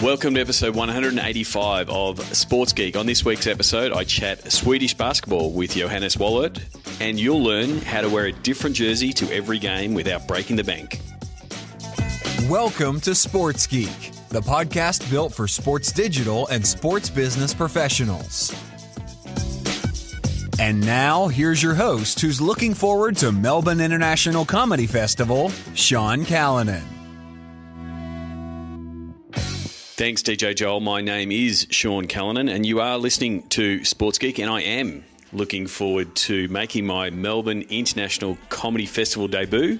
Welcome to episode 185 of Sports Geek. On this week's episode, I chat Swedish basketball with Johannes Wohlert, and you'll learn how to wear a different jersey to every game without breaking the bank. Welcome to Sports Geek, the podcast built for sports digital and sports business professionals. And now, here's your host who's looking forward to Melbourne International Comedy Festival, Sean Callanan. Thanks, DJ Joel. My name is Sean Callanan, and you are listening to Sports Geek, and I am looking forward to making my Melbourne International Comedy Festival debut.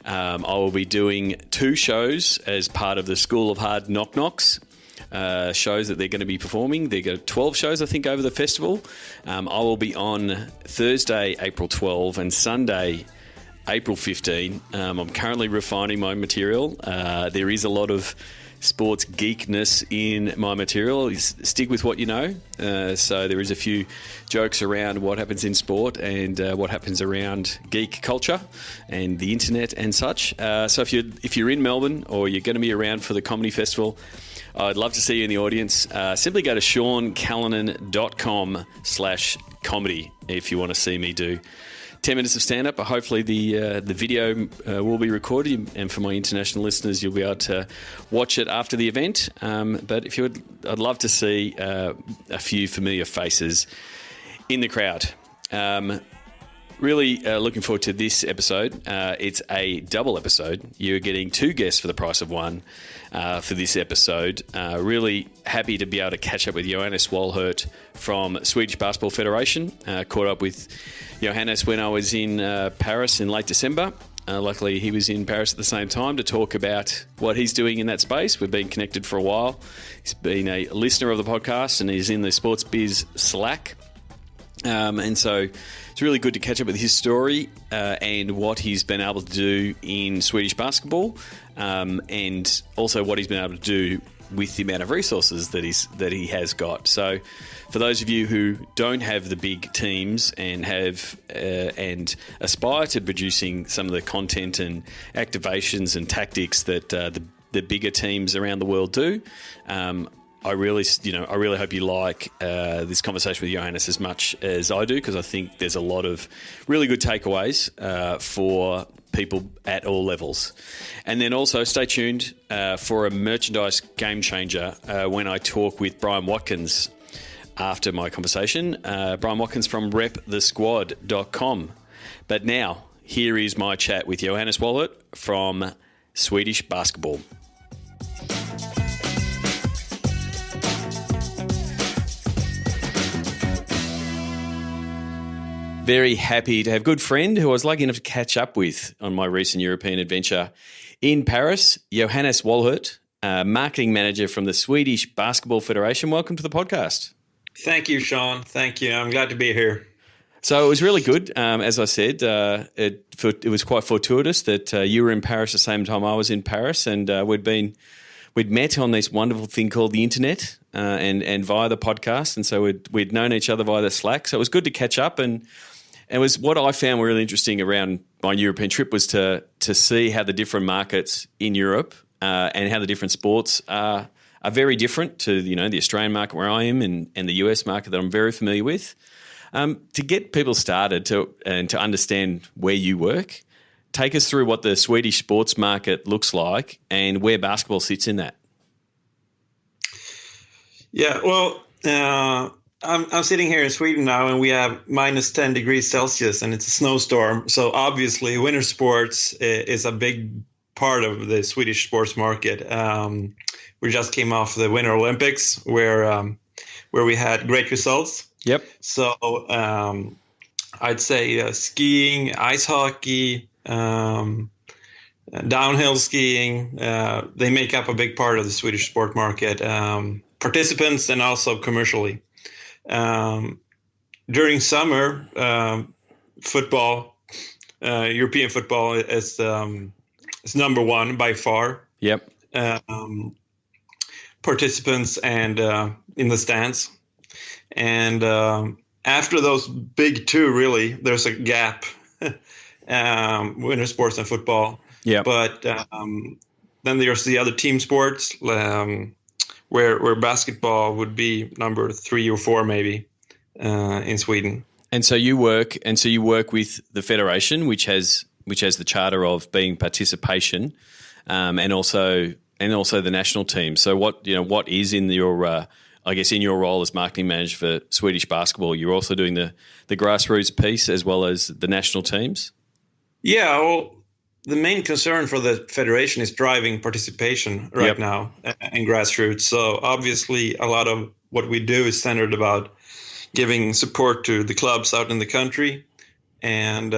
I will be doing 2 shows as part of the School of Hard Knock Knocks shows that they're going to be performing. They've got 12 shows, I think, over the festival. I will be on Thursday, April 12, and Sunday, April 15. I'm currently refining my material. There is a lot of sports geekness in my material. Stick with what you know. So there is a few jokes around what happens in sport and what happens around geek culture and the internet and such. So if you're in Melbourne or you're going to be around for the comedy festival, I'd love to see you in the audience. Simply go to seancallanan.com/comedy if you want to see me do 10 minutes of stand-up. Hopefully the video will be recorded, and for my international listeners, you'll be able to watch it after the event. But if you would, I'd love to see a few familiar faces in the crowd. Really looking forward to this episode. It's a double episode. You're getting 2 guests for the price of 1 for this episode. Really happy to be able to catch up with Johannes Wohlert from Swedish Basketball Federation. Caught up with Johannes when I was in Paris in late December. Luckily, he was in Paris at the same time to talk about what he's doing in that space. We've been connected for a while. He's been a listener of the podcast, and he's in the Sports Biz Slack. And so it's really good to catch up with his story and what he's been able to do in Swedish basketball, and also what he's been able to do with the amount of resources that he has got. So for those of you who don't have the big teams and have and aspire to producing some of the content and activations and tactics that the bigger teams around the world do, I really hope you like this conversation with Johannes as much as I do, because I think there's a lot of really good takeaways for people at all levels. And then also stay tuned for a merchandise game changer when I talk with Brian Watkins after my conversation. Brian Watkins from repthesquad.com. But now, here is my chat with Johannes Wohlert from Swedish basketball. Very happy to have a good friend who I was lucky enough to catch up with on my recent European adventure in Paris, Johannes Wohlert, marketing manager from the Swedish Basketball Federation. Welcome to the podcast. Thank you, Sean. Thank you. I'm glad to be here. So it was really good. As I said, it was quite fortuitous that you were in Paris the same time I was in Paris, and we'd met on this wonderful thing called the internet and via the podcast, and so we'd known each other via the Slack. So it was good to catch up, and it was what I found really interesting around my European trip was to see how the different markets in Europe and how the different sports are very different to the Australian market where I am and the US market that I'm very familiar with. To get people started and to understand where you work, take us through what the Swedish sports market looks like and where basketball sits in that. Yeah, well, I'm sitting here in Sweden now, and we have minus 10 degrees Celsius, and it's a snowstorm. So obviously, winter sports is a big part of the Swedish sports market. We just came off the Winter Olympics, where we had great results. Yep. So I'd say skiing, ice hockey, downhill skiing, they make up a big part of the Swedish sport market, participants and also commercially. During summer, football, European football is number one by far. Yep. Participants and in the stands. And after those big 2, really, there's a gap, winter sports and football. Yeah. But then there's the other team sports, where basketball would be number 3 or 4 maybe in Sweden. And so you work with the federation, which has the charter of being participation, and also the national team. So what is in your in your role as marketing manager for Swedish basketball? You're also doing the grassroots piece as well as the national teams. Yeah, well, the main concern for the federation is driving participation right now in grassroots. So obviously, a lot of what we do is centered about giving support to the clubs out in the country, and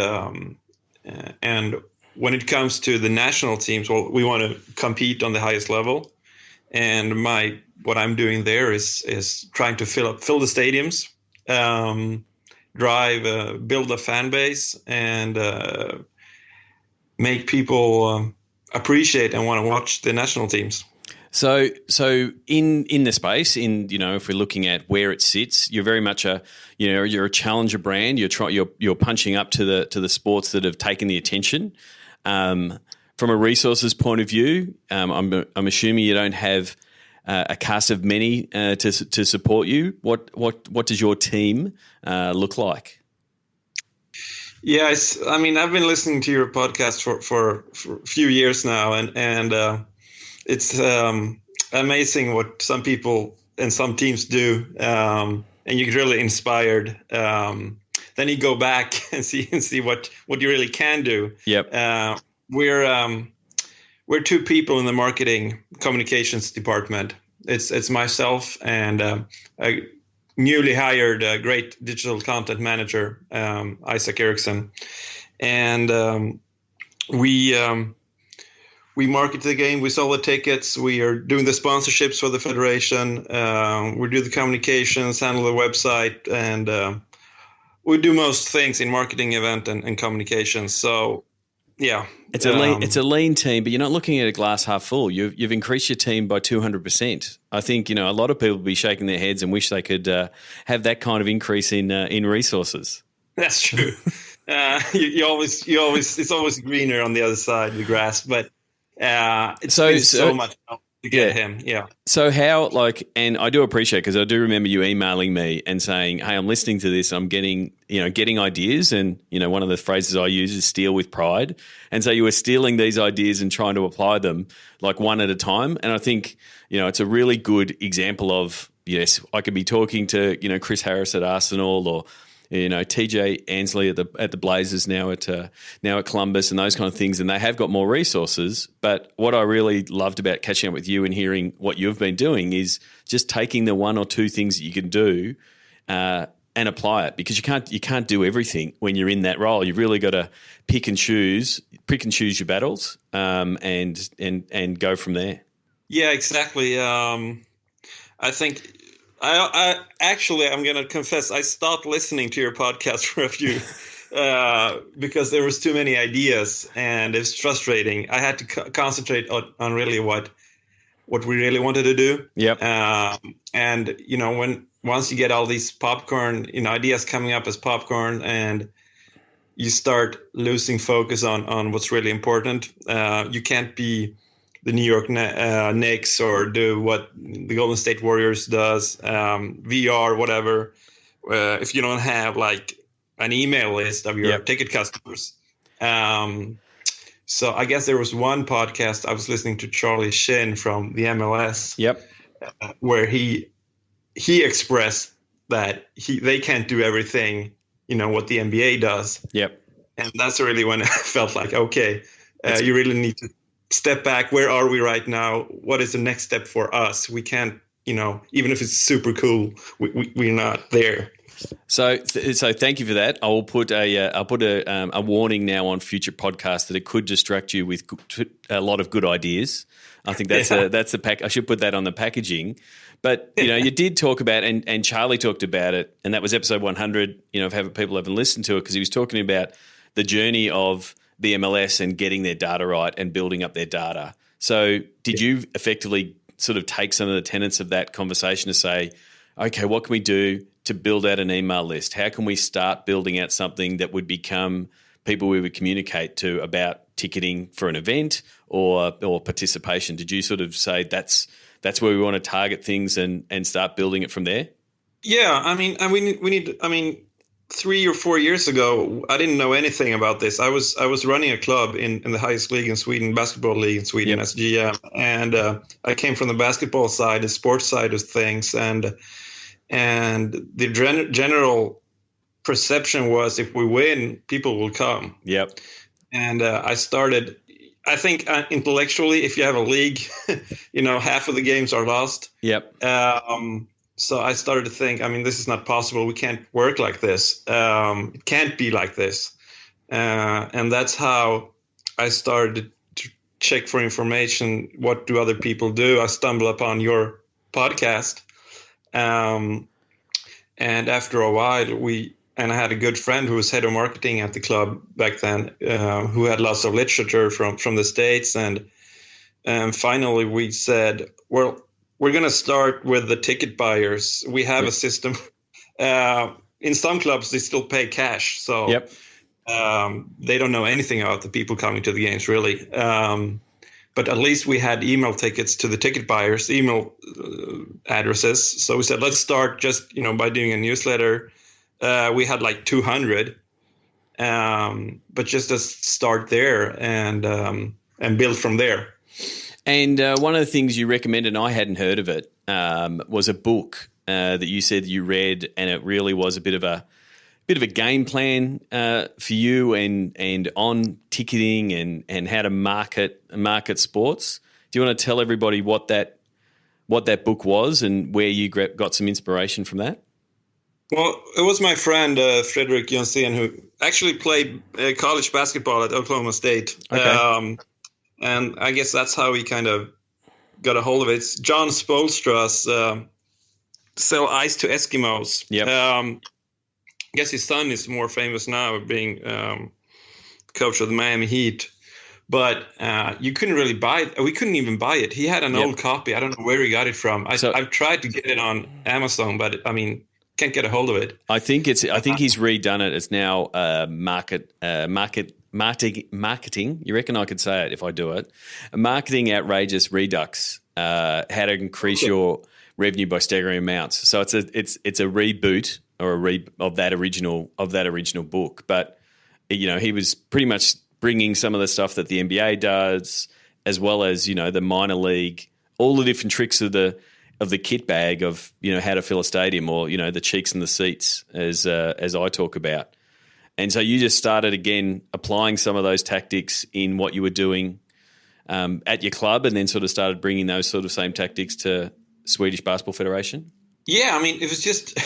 when it comes to the national teams, well, we want to compete on the highest level, and what I'm doing there is trying to fill the stadiums, build a fan base, and make people appreciate and want to watch the national teams. So in the space, if we're looking at where it sits, you're very much you're a challenger brand. You're punching up to the sports that have taken the attention. From a resources point of view, I'm assuming you don't have a cast of many to support you. What does your team look like? Yes, I mean, I've been listening to your podcast for a few years now, and it's amazing what some people and some teams do, and you get really inspired. Then you go back and see what you really can do. Yep. We're 2 people in the marketing communications department. It's myself and a newly hired great digital content manager, Isaac Eriksson, and we market the game. We sell the tickets. We are doing the sponsorships for the federation. We do the communications, handle the website, and we do most things in marketing, event, and communications. So, yeah, it's a lean team, but you're not looking at a glass half full. You've increased your team by 200%. I think a lot of people will be shaking their heads and wish they could have that kind of increase in resources. That's true. You always it's always greener on the other side of the grass, but it's so much to get him. Yeah. So how, and I do appreciate, because I do remember you emailing me and saying, hey, I'm listening to this. I'm getting ideas. And, one of the phrases I use is steal with pride. And so you were stealing these ideas and trying to apply them one at a time. And I think, it's a really good example of, yes, I could be talking to, Chris Harris at Arsenal, or, TJ Ansley at the Blazers now at Columbus, and those kind of things, and they have got more resources. But what I really loved about catching up with you and hearing what you've been doing is just taking the 1 or 2 things that you can do and apply it, because you can't do everything when you're in that role. You've really got to pick and choose your battles, and go from there. Yeah, exactly. I think. I'm going to confess, I stopped listening to your podcast for a few because there was too many ideas and it's frustrating. I had to concentrate on really what we really wanted to do. Yep. And once you get all these popcorn, ideas coming up as popcorn, and you start losing focus on what's really important, you can't be the New York Knicks or do what the Golden State Warriors does, VR, whatever, if you don't have an email list of your ticket customers. So I guess there was one podcast I was listening to, Charlie Shin from the MLS, where he expressed that they can't do everything, what the NBA does. Yep. And that's really when I felt like, okay, you really need to step back. Where are we right now? What is the next step for us? We can't, even if it's super cool, we're not there. So thank you for that. I'll put a warning now on future podcasts that it could distract you with a lot of good ideas. I think that's the pack. I should put that on the packaging. But you did talk about, and Charlie talked about it, and that was episode 100. If people haven't listened to it, because he was talking about the journey of the MLS and getting their data right and building up their data. So did you effectively sort of take some of the tenets of that conversation to say, okay, what can we do to build out an email list? How can we start building out something that would become people we would communicate to about ticketing for an event or participation? Did you sort of say that's that's where we want to target things and start building it from there? Yeah, I mean, we need. I mean, 3 or 4 years ago, I didn't know anything about this. I was running a club in the highest league in Sweden, basketball league in Sweden, as GM, and I came from the basketball side, the sports side of things, and the general perception was if we win, people will come. Yep. And I started. I think intellectually, if you have a league, half of the games are lost. Yep. So I started to think, I mean, this is not possible. We can't work like this. It can't be like this. And that's how I started to check for information. What do other people do? I stumbled upon your podcast. And after a while, I had a good friend who was head of marketing at the club back then, who had lots of literature from the States. And finally we said, well, we're going to start with the ticket buyers. We have a system. In some clubs, they still pay cash. So yep. They don't know anything about the people coming to the games, really. But at least we had email tickets to the ticket buyers, email addresses. So we said, let's start just, by doing a newsletter. We had like 200, but just to start there and build from there. And one of the things you recommended, and I hadn't heard of it, was a book that you said you read, and it really was a bit of a game plan for you and on ticketing and how to market sports. Do you want to tell everybody what that book was and where you got some inspiration from that? Well, it was my friend Fredrik Jonsén, who actually played college basketball at Oklahoma State. Okay. And I guess that's how he kind of got a hold of it. It's John Spolstra's Sell Ice to Eskimos. Yep. I guess his son is more famous now, being coach of the Miami Heat. But you couldn't really buy it. We couldn't even buy it. He had an old copy. I don't know where he got it from. I've tried to get it on Amazon, but I mean, can't get a hold of it. I think he's redone it. It's now marketing. You reckon I could say it if I do it? Marketing outrageous redux. How to increase your revenue by staggering amounts. So it's a reboot or of that original book. But he was pretty much bringing some of the stuff that the NBA does, as well as the minor league, all the different tricks of the kit bag of how to fill a stadium, or the cheeks and the seats, as I talk about. And so you just started again applying some of those tactics in what you were doing at your club, and then sort of started bringing those sort of same tactics to Swedish Basketball Federation. Yeah, I mean, it was just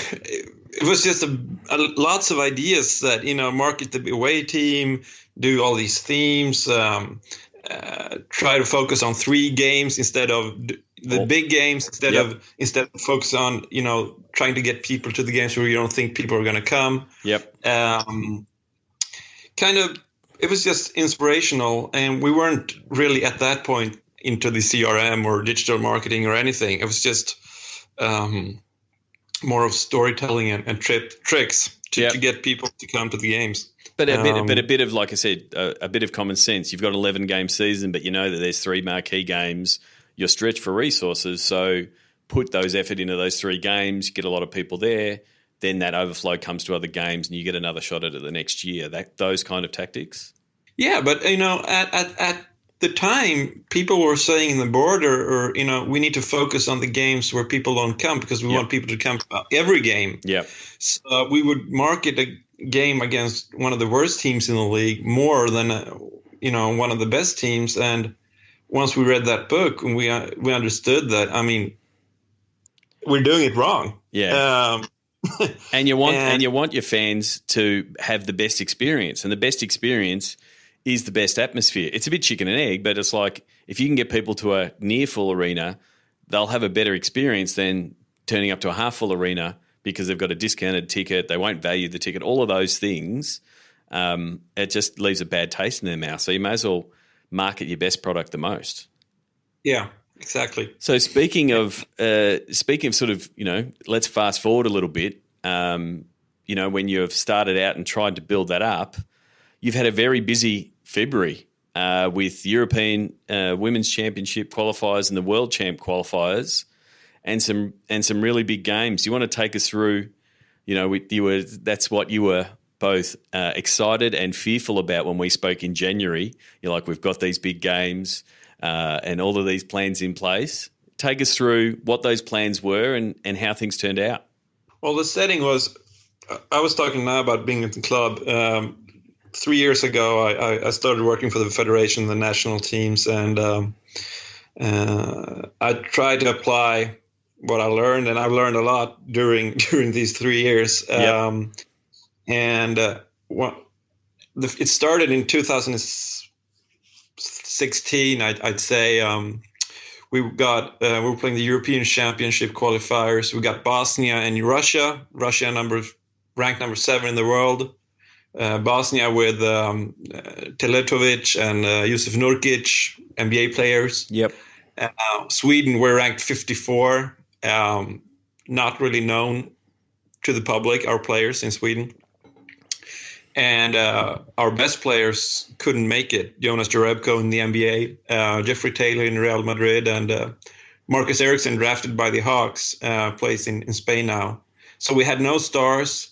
lots of ideas that market the away team, do all these themes, try to focus on 3 games instead of the big games, instead of focus on trying to get people to the games where you don't think people are going to come. Yep. Kind of, it was just inspirational, and we weren't really at that point into the CRM or digital marketing or anything. It was just more of storytelling and tricks to get people to come to the games. But a bit of, like I said, a bit of common sense. You've got an 11-game season, but you know that there's 3 marquee games. You're stretched for resources, so put those effort into those 3 games, get a lot of people there, then that overflow comes to other games and you get another shot at it the next year. Those kind of tactics. Yeah, but at the time, people were saying in the board, or we need to focus on the games where people don't come, because we want people to come to every game. Yeah. So we would market a game against one of the worst teams in the league more than one of the best teams. And once we read that book, and we understood that, I mean, we're doing it wrong. Yeah. And you want your fans to have the best experience, and the best experience is the best atmosphere. It's a bit chicken and egg, but it's like if you can get people to a near full arena, they'll have a better experience than turning up to a half full arena because they've got a discounted ticket. They won't value the ticket. All of those things, it just leaves a bad taste in their mouth. So you may as well market your best product the most. Yeah, exactly. So speaking of sort of, let's fast forward a little bit. When you have started out and tried to build that up, you've had a very busy February with European Women's Championship qualifiers and the World Champ qualifiers, and some really big games. You want to take us through? That's what you were both excited and fearful about when we spoke in January. You're like, we've got these big games and all of these plans in place. Take us through what those plans were and how things turned out. Well, the setting was, I was talking now about being at the club. 3 years ago, I started working for the federation, the national teams, and I tried to apply what I learned, and I've learned a lot during these 3 years. Yep. It started in 2016, I'd say. We were playing the European Championship qualifiers. We got Bosnia and Russia. Russia ranked number 7 in the world. Bosnia with Teletovic and Jusuf Nurkic, NBA players. Yep. Sweden were ranked 54. Not really known to the public, our players in Sweden. And our best players couldn't make it. Jonas Jerebko in the NBA, Jeffrey Taylor in Real Madrid, and Marcus Ericsson, drafted by the Hawks, plays in Spain now. So we had no stars.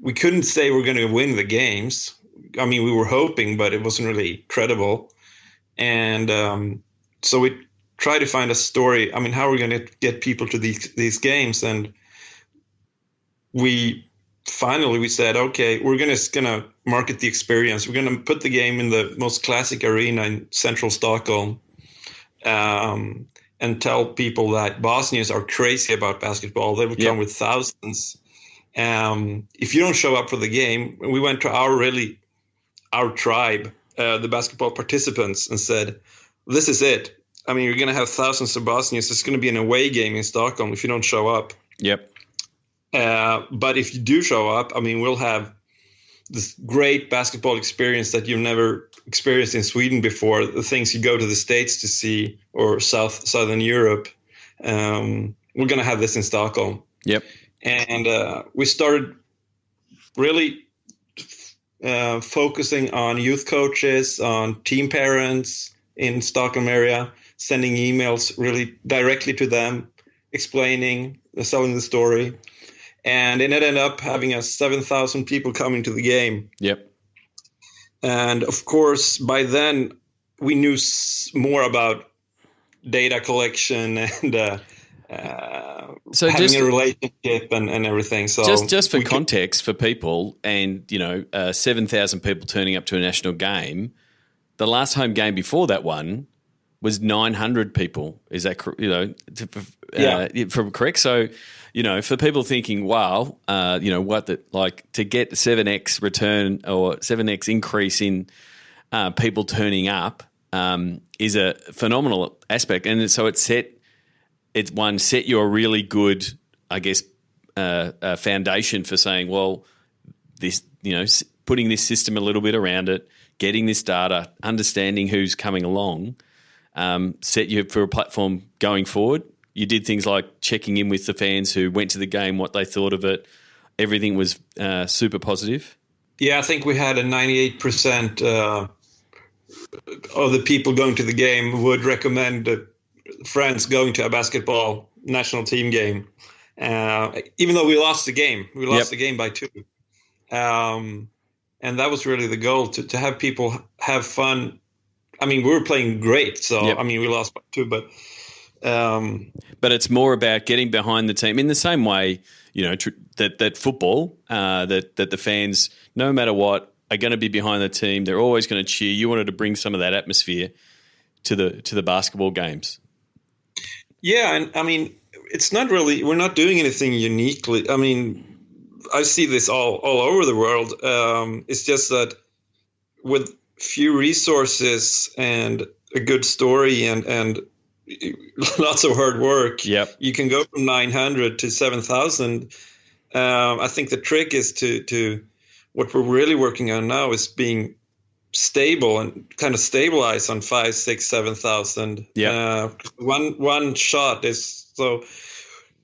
We couldn't say we're going to win the games. I mean, we were hoping, but it wasn't really credible. And so we tried to find a story. I mean, how are we going to get people to these games? And we said, okay, we're gonna market the experience. We're gonna put the game in the most classic arena in central Stockholm, and tell people that Bosnians are crazy about basketball. They will come with thousands. If you don't show up for the game, we went to our tribe, the basketball participants, and said, this is it. I mean, you're going to have thousands of Bosnians. It's going to be an away game in Stockholm if you don't show up. Yep. But if you do show up, I mean, we'll have this great basketball experience that you've never experienced in Sweden before, the things you go to the States to see, or Southern Europe. We're going to have this in Stockholm. Yep. And we started really focusing on youth coaches, on team parents in Stockholm area, sending emails really directly to them, explaining, selling the story. And it ended up having 7,000 people coming to the game. Yep. And of course, by then we knew more about data collection and so having just a relationship and everything. So just for context for people, and 7,000 people turning up to a national game. The last home game before that one was 900 people. Is that from correct? So, for people thinking, wow, to get 7x return or 7x increase in people turning up is a phenomenal aspect. And so it set you a really good, I guess, foundation for saying, well, this, putting this system a little bit around it, getting this data, understanding who's coming along, set you for a platform going forward. You did things like checking in with the fans who went to the game, what they thought of it. Everything was super positive. Yeah, I think we had a 98% of the people going to the game would recommend friends going to a basketball national team game, even though we lost the game. We lost the game by 2. And that was really the goal, to have people have fun. I mean, we were playing great, so I mean, we lost by 2, but it's more about getting behind the team in the same way, that football, that the fans, no matter what, are going to be behind the team. They're always going to cheer. You wanted to bring some of that atmosphere to the basketball games. Yeah, and I mean, it's not really, we're not doing anything uniquely. I mean, I see this all over the world. It's just that with few resources and a good story and lots of hard work, you can go from 900 to 7,000. I think the trick is to what we're really working on now is being stable and kind of stabilize on 5,000, 6,000, 7,000. One shot is so.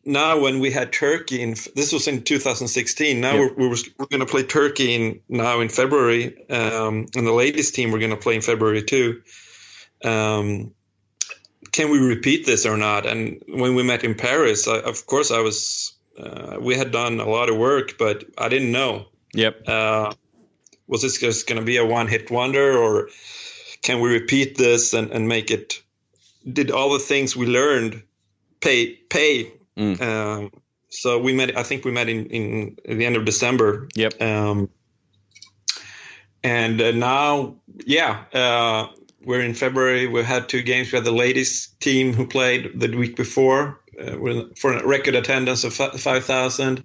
now when we had Turkey this was in 2016. Now Yep. we're going to play Turkey in February, and the ladies team we're going to play in February too. Can we repeat this or not? And when we met in Paris, of course I was. We had done a lot of work, but I didn't know. Yep. Was this just going to be a one-hit wonder, or can we repeat this and make it? Did all the things we learned pay? So we met. I think we met in the end of December. Yep. And now, we're in February. We had 2 games. We had the ladies team who played the week before for a record attendance of 5,000,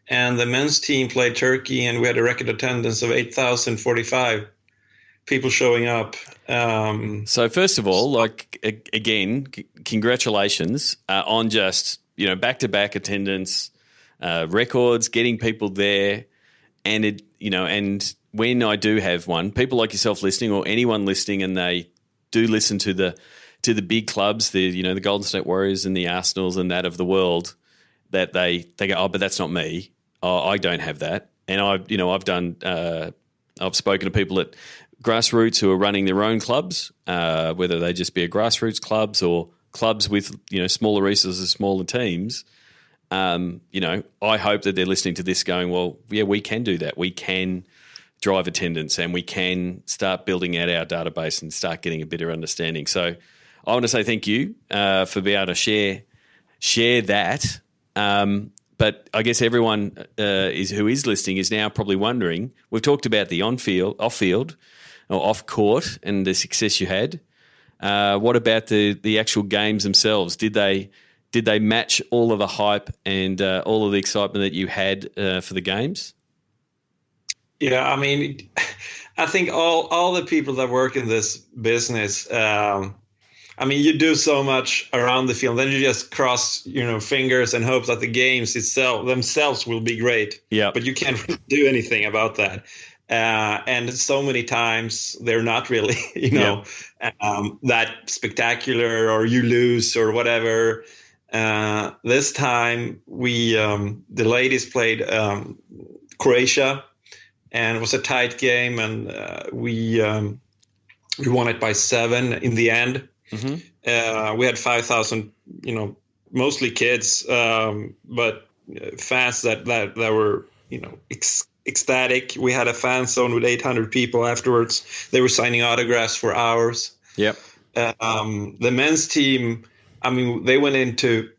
and the men's team played Turkey, and we had a record attendance of 8,045 people showing up. So first of all, again, congratulations on just back-to-back attendance records, getting people there, and and when I do have one, people like yourself listening or anyone listening, and they do listen to the big clubs, the Golden State Warriors and the Arsenals and that of the world, that they go, oh, but that's not me. Oh, I don't have that. And I've spoken to people at grassroots who are running their own clubs, whether they just be a grassroots clubs or clubs with smaller resources, smaller teams. I hope that they're listening to this going, well, yeah, we can do that. We can drive attendance, and we can start building out our database and start getting a better understanding. So I want to say thank you for being able to share that. But I guess everyone who is listening is now probably wondering, we've talked about the off-field or off-court and the success you had. What about the actual games themselves? Did they match all of the hype and all of the excitement that you had for the games? Yeah, I mean, I think all the people that work in this business, I mean, you do so much around the field, then you just cross, fingers and hope that the games themselves will be great. Yeah. But you can't really do anything about that. And so many times they're not really, that spectacular, or you lose or whatever. This time the ladies played Croatia, and it was a tight game, and we won it by 7 in the end. Mm-hmm. We had 5,000, mostly kids, but fans that were, ecstatic. We had a fan zone with 800 people afterwards. They were signing autographs for hours. Yep. The men's team, I mean, they went into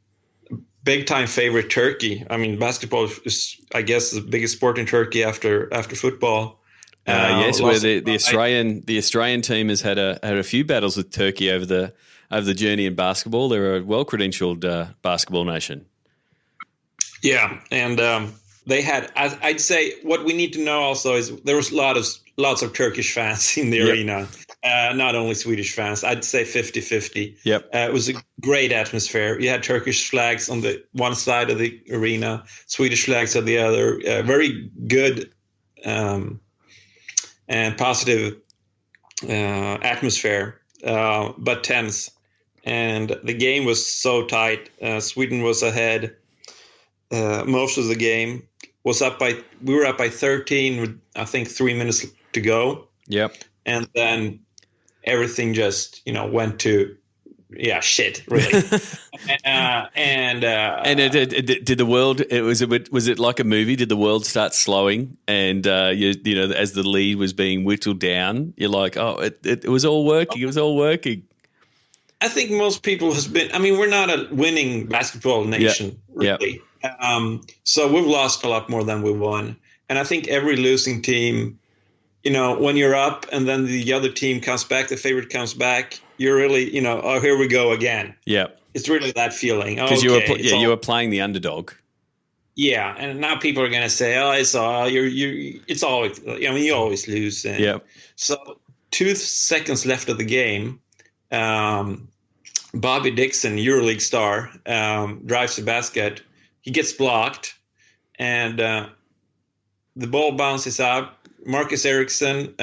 big-time favorite Turkey. I mean, basketball is, I guess, the biggest sport in Turkey after football. Yes, where the Australian team has had a few battles with Turkey over the journey in basketball. They're a well-credentialed basketball nation. Yeah, and they had. I'd say what we need to know also is there was lots of Turkish fans in the arena, not only Swedish fans. I'd say 50-50. Yep. It was a great atmosphere. You had Turkish flags on the one side of the arena, Swedish flags on the other. Very good and positive atmosphere, but tense. And the game was so tight. Sweden was ahead most of the game. We were up by 13 with, I think, 3 minutes to go. Yep. And then everything just, went to, shit, really. Did the world? Was it like a movie? Did the world start slowing? And as the lead was being whittled down, you're like, oh, it was all working. It was all working. I think most people has been. I mean, we're not a winning basketball nation, really. Yep. So we've lost a lot more than we won. And I think every losing team, when you're up and then the other team comes back, the favorite comes back, you're really, oh, here we go again. Yeah. It's really that feeling. Because you were playing the underdog. Yeah. And now people are going to say, oh, it's always, you always lose. Yeah. So 2 seconds left of the game. Bobby Dixon, EuroLeague star, drives the basket. He gets blocked, and the ball bounces out. Marcus Eriksson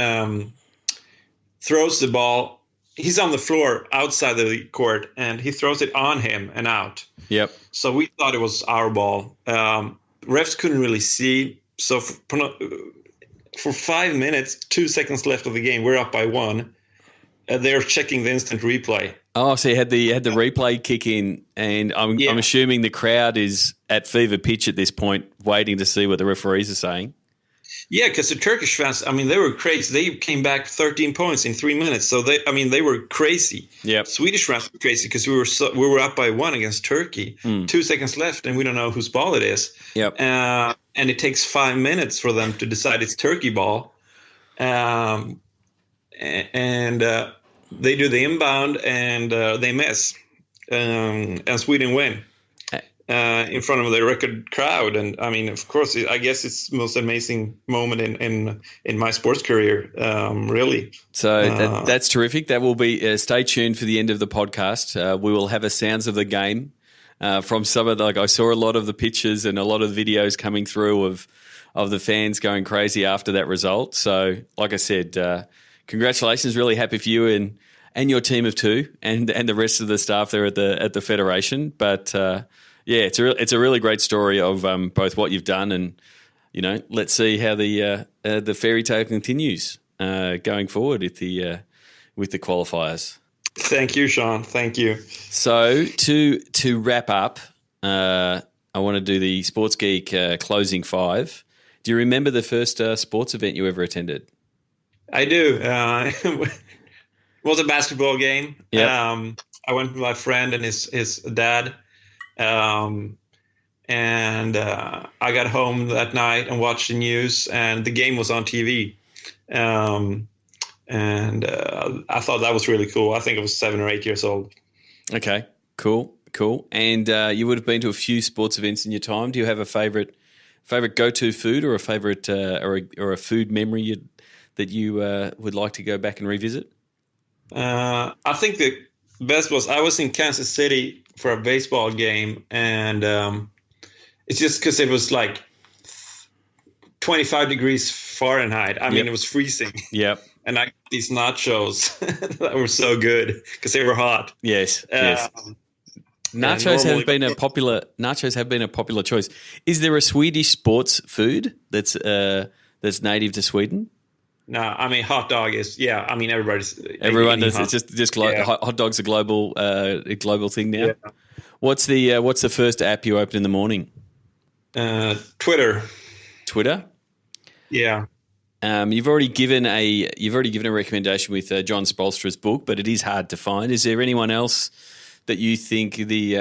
throws the ball he's on the floor outside the court, and he throws it on him and out. Yep. So we thought it was our ball. Refs couldn't really see. So for 5 minutes, 2 seconds left of the game, we're up by 1. They're checking the instant replay. Oh, so you had the replay kick in, and I'm assuming the crowd is at fever pitch at this point, waiting to see what the referees are saying. Yeah, because the Turkish fans, I mean, they were crazy. They came back 13 points in 3 minutes. So they were crazy. Yep. Swedish fans were crazy because we were up by 1 against Turkey. 2 seconds left, and we don't know whose ball it is. Yep. And it takes 5 minutes for them to decide it's Turkey ball. And they do the inbound, and they miss. And Sweden win. In front of the record crowd. And I mean, of course, I guess it's the most amazing moment in my sports career, really. So that's terrific. That will be, stay tuned for the end of the podcast. We will have a sounds of the game from some of I saw a lot of the pictures and a lot of videos coming through of the fans going crazy after that result. So like I said, congratulations. Really happy for you and your team of 2 and the rest of the staff there at the Federation. But, yeah, it's a really great story of both what you've done and, let's see how the fairy tale continues going forward with the qualifiers. Thank you, Sean. Thank you. So to wrap up, I want to do the Sports Geek closing 5. Do you remember the first sports event you ever attended? I do. It was a basketball game. Yep. I went with my friend and his dad. I got home that night and watched the news, and the game was on TV. I thought that was really cool. I think I was 7 or 8 years old. Okay, cool. And you would have been to a few sports events in your time. Do you have a favorite go-to food or a favorite or a food memory that you would like to go back and revisit? I think the best was I was in Kansas City for a baseball game, and it's just because it was like 25 degrees Fahrenheit. I mean, it was freezing. Yep. And I got these nachos that were so good because they were hot. Yes. Nachos have been a popular choice. Is there a Swedish sports food that's native to Sweden? No, I mean hot dog is everyone does. It's just hot dog's a global thing now. Yeah. What's the first app you open in the morning? Twitter. Twitter. Yeah. You've already given a recommendation with John Spolstra's book, but it is hard to find. Is there anyone else that you think the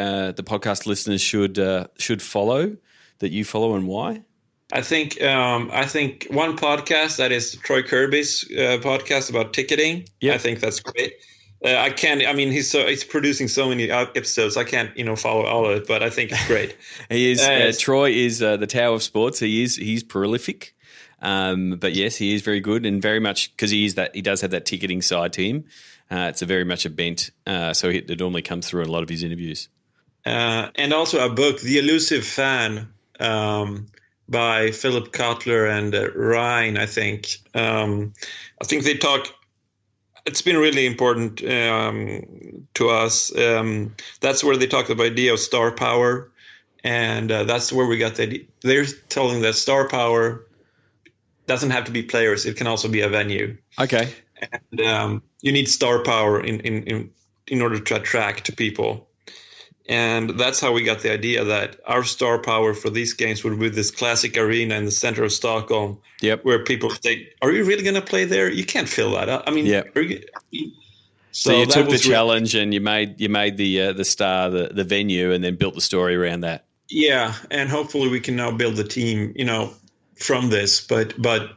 podcast listeners should follow, that you follow, and why? I think one podcast, that is Troy Kirby's podcast about ticketing. Yep. I think that's great. He's producing so many episodes. I can't follow all of it, but I think it's great. He is Troy is the Tower of Sports. He's prolific, but yes, he is very good, and very much because he does have that ticketing side to him. It's very much a bent, so it normally comes through in a lot of his interviews. And also a book, The Elusive Fan. By Philip Kotler and Ryan, I think. I think they talk. It's been really important to us. That's where they talk about the idea of star power, and that's where we got the idea. They're telling that star power doesn't have to be players; it can also be a venue. Okay. And you need star power in order to attract people. And that's how we got the idea that our star power for these games would be this classic arena in the center of Stockholm, where people say, "Are you really going to play there? You can't fill that up." I mean, so you took the challenge and you made the star the venue, and then built the story around that. Yeah, and hopefully we can now build the team, from this. But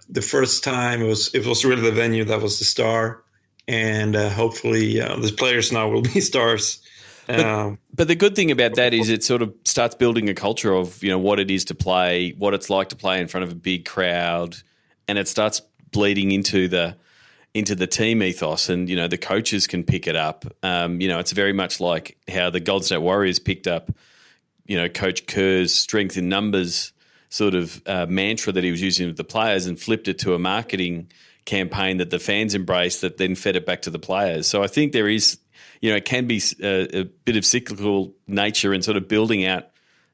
the first time it was really the venue that was the star, and hopefully the players now will be stars. But the good thing about that is it sort of starts building a culture of what it is to play, what it's like to play in front of a big crowd, and it starts bleeding into the team ethos, and the coaches can pick it up. It's very much like how the Golden State Warriors picked up Coach Kerr's strength in numbers sort of mantra that he was using with the players and flipped it to a marketing campaign that the fans embraced that then fed it back to the players. So I think there is, it can be a bit of cyclical nature in sort of building out.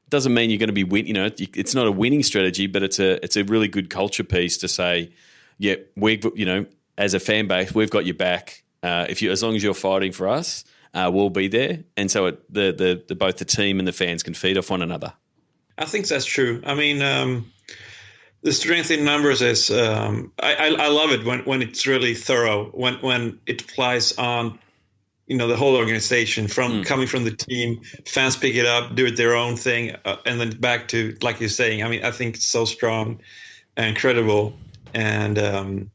Doesn't mean you're going to be it's not a winning strategy, but it's a really good culture piece to say, yeah, as a fan base, we've got your back. As long as you're fighting for us, we'll be there. And so both the team and the fans can feed off one another. I think that's true. I mean, the strength in numbers is I love it when it's really thorough, when it applies on the whole organization, coming from the team, fans pick it up, do it their own thing, and then back to, like you're saying. I mean, I think it's so strong and credible, and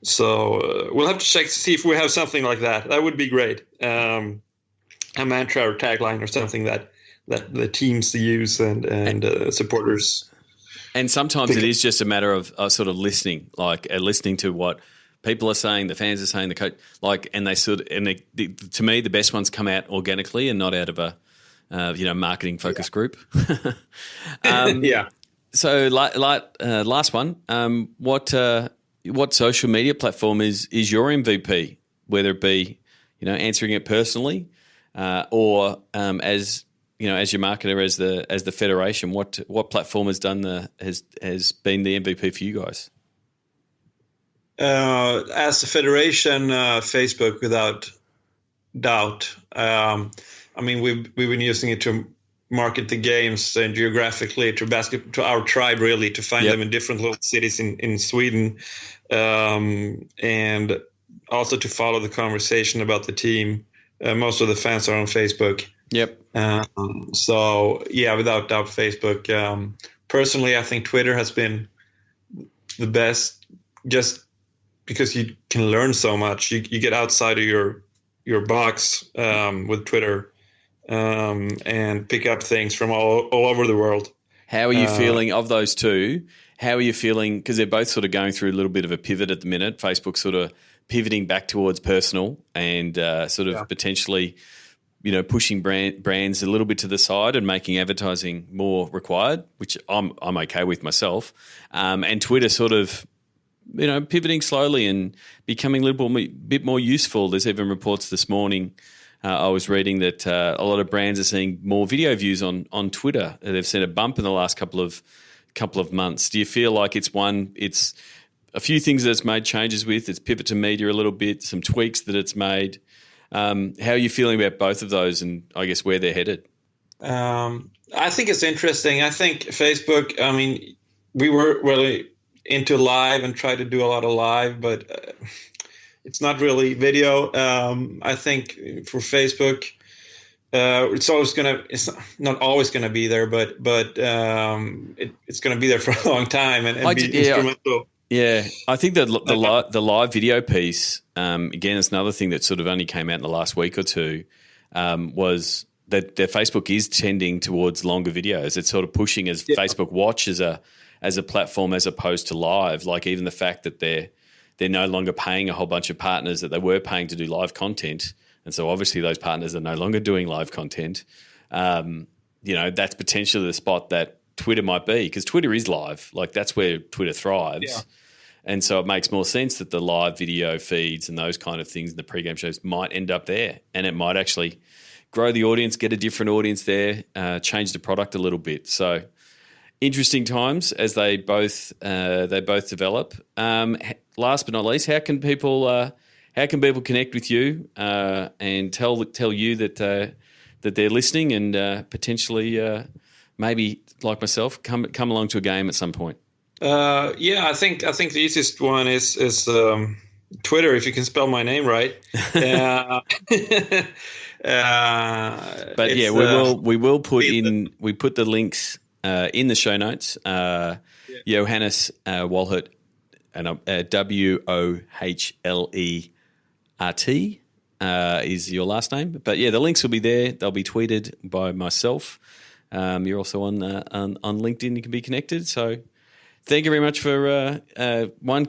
so we'll have to check to see if we have something like that. That would be great. A mantra or tagline or something that the teams use and supporters. And sometimes it is just a matter of sort of listening, listening to what people are saying, the fans are saying, the coach, and they to me, the best ones come out organically and not out of a, marketing focus group. Yeah. So, last one, what social media platform is your MVP? Whether it be, answering it personally, or as your marketer, as the federation, what platform has been the MVP for you guys? As a federation, Facebook, without doubt. I mean, we've been using it to market the games and geographically to our tribe, really, to find them in different little cities in Sweden, and also to follow the conversation about the team. Most of the fans are on Facebook. Yep. So yeah, without doubt, Facebook. Personally, I think Twitter has been the best, just because you can learn so much. You get outside of your box with Twitter, and pick up things from all over the world. How are you feeling of those two? How are you feeling? Because they're both sort of going through a little bit of a pivot at the minute. Facebook sort of pivoting back towards personal and potentially, pushing brands a little bit to the side and making advertising more required, which I'm okay with myself. And Twitter sort of, pivoting slowly and becoming a little bit more useful. There's even reports this morning. I was reading that a lot of brands are seeing more video views on Twitter. They've seen a bump in the last couple of months. Do you feel like it's a few things that it's made changes with? It's pivot to media a little bit, some tweaks that it's made. How are you feeling about both of those, and I guess where they're headed? I think it's interesting. I think Facebook, I mean, we were really into live and try to do a lot of live, but it's not really video. I think for Facebook, it's not always gonna be there, but it's gonna be there for a long time and be instrumental. Yeah, I think that the live video piece, again, it's another thing that sort of only came out in the last week or two, was that Facebook is tending towards longer videos. It's sort of pushing as Facebook Watch as a platform as opposed to live. Like even the fact that they're no longer paying a whole bunch of partners that they were paying to do live content, and so obviously those partners are no longer doing live content. That's potentially the spot that Twitter might be, because Twitter is live. Like that's where Twitter thrives. Yeah. And so it makes more sense that the live video feeds and those kind of things in the pregame shows might end up there, and it might actually grow the audience, get a different audience there, change the product a little bit. So interesting times as they both develop. Last but not least, how can people connect with you and tell you that they're listening and potentially maybe like myself come along to a game at some point? I think the easiest one is Twitter, if you can spell my name right. But yeah, we will put the links in the show notes. Johannes Wohlert, and Wohlert is your last name. But yeah, the links will be there. They'll be tweeted by myself. You're also on LinkedIn. You can be connected. So thank you very much for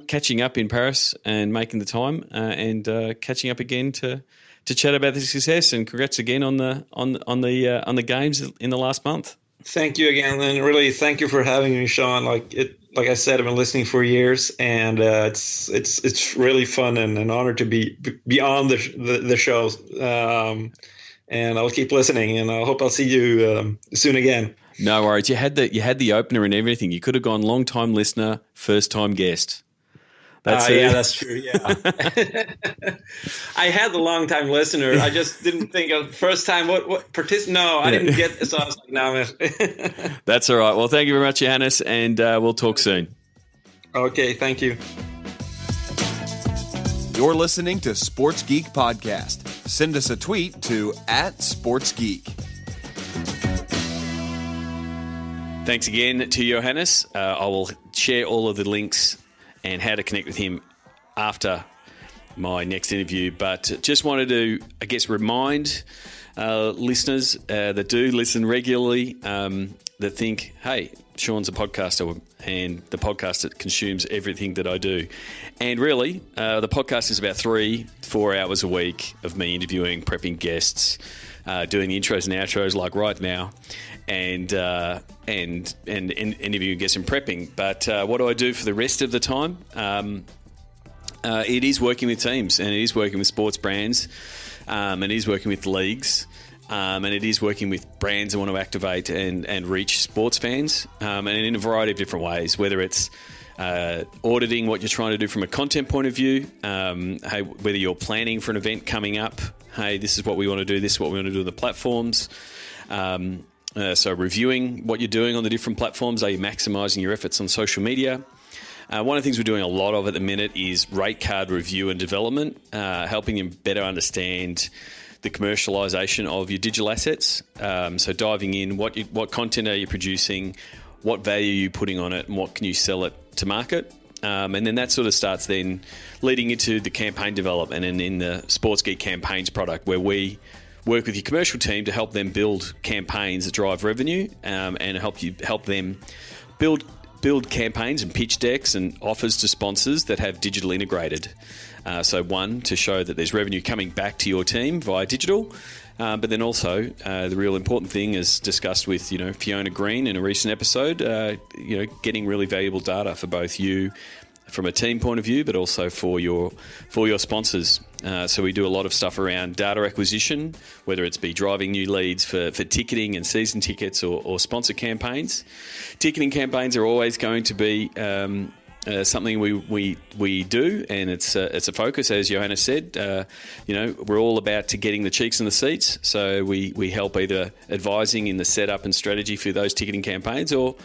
catching up in Paris and making the time, and catching up again to chat about the success. And congrats again on the games in the last month. Thank you again, and really thank you for having me, Sean. Like like I said, I've been listening for years, and it's really fun and an honor to be on the show. And I'll keep listening, and I hope I'll see you soon again. No worries. You had the opener and everything. You could have gone long time listener, first time guest. Yeah, that's true. Yeah, I had the long time listener. I just didn't think of first time. No, I didn't get this. So I was like, no. That's all right. Well, thank you very much, Johannes, and we'll talk soon. Okay, thank you. You're listening to Sports Geek Podcast. Send us a tweet to @SportsGeek. Thanks again to Johannes. I will share all of the links and how to connect with him after my next interview. But just wanted to, I guess, remind listeners that do listen regularly that think, hey, Sean's a podcaster and the podcast that consumes everything that I do. And really, the podcast is about 3-4 hours a week of me interviewing, prepping guests, doing the intros and outros like right now, and interviewing guests and prepping. But what do I do for the rest of the time? It is working with teams, and it is working with sports brands, and it is working with leagues, and it is working with brands that want to activate and reach sports fans, and in a variety of different ways, whether it's auditing what you're trying to do from a content point of view, hey, whether you're planning for an event coming up, hey, this is what we want to do, this is what we want to do on the platforms. So reviewing what you're doing on the different platforms. Are you maximising your efforts on social media? One of the things we're doing a lot of at the minute is rate card review and development, helping you better understand the commercialisation of your digital assets. So diving in, what content are you producing, what value are you putting on it, and what can you sell it to market? And then that sort of starts then leading into the campaign development and in the Sports Geek Campaigns product, where we work with your commercial team to help them build campaigns that drive revenue, and help them build campaigns and pitch decks and offers to sponsors that have digital integrated. So one, to show that there's revenue coming back to your team via digital, but then also the real important thing, as discussed with Fiona Green in a recent episode, getting really valuable data for both you from a team point of view, but also for your sponsors. So we do a lot of stuff around data acquisition, whether it's be driving new leads for ticketing and season tickets or sponsor campaigns. Ticketing campaigns are always going to be something we do, and it's a focus, as Johannes said. We're all about to getting the cheeks in the seats, so we help either advising in the setup and strategy for those ticketing campaigns, or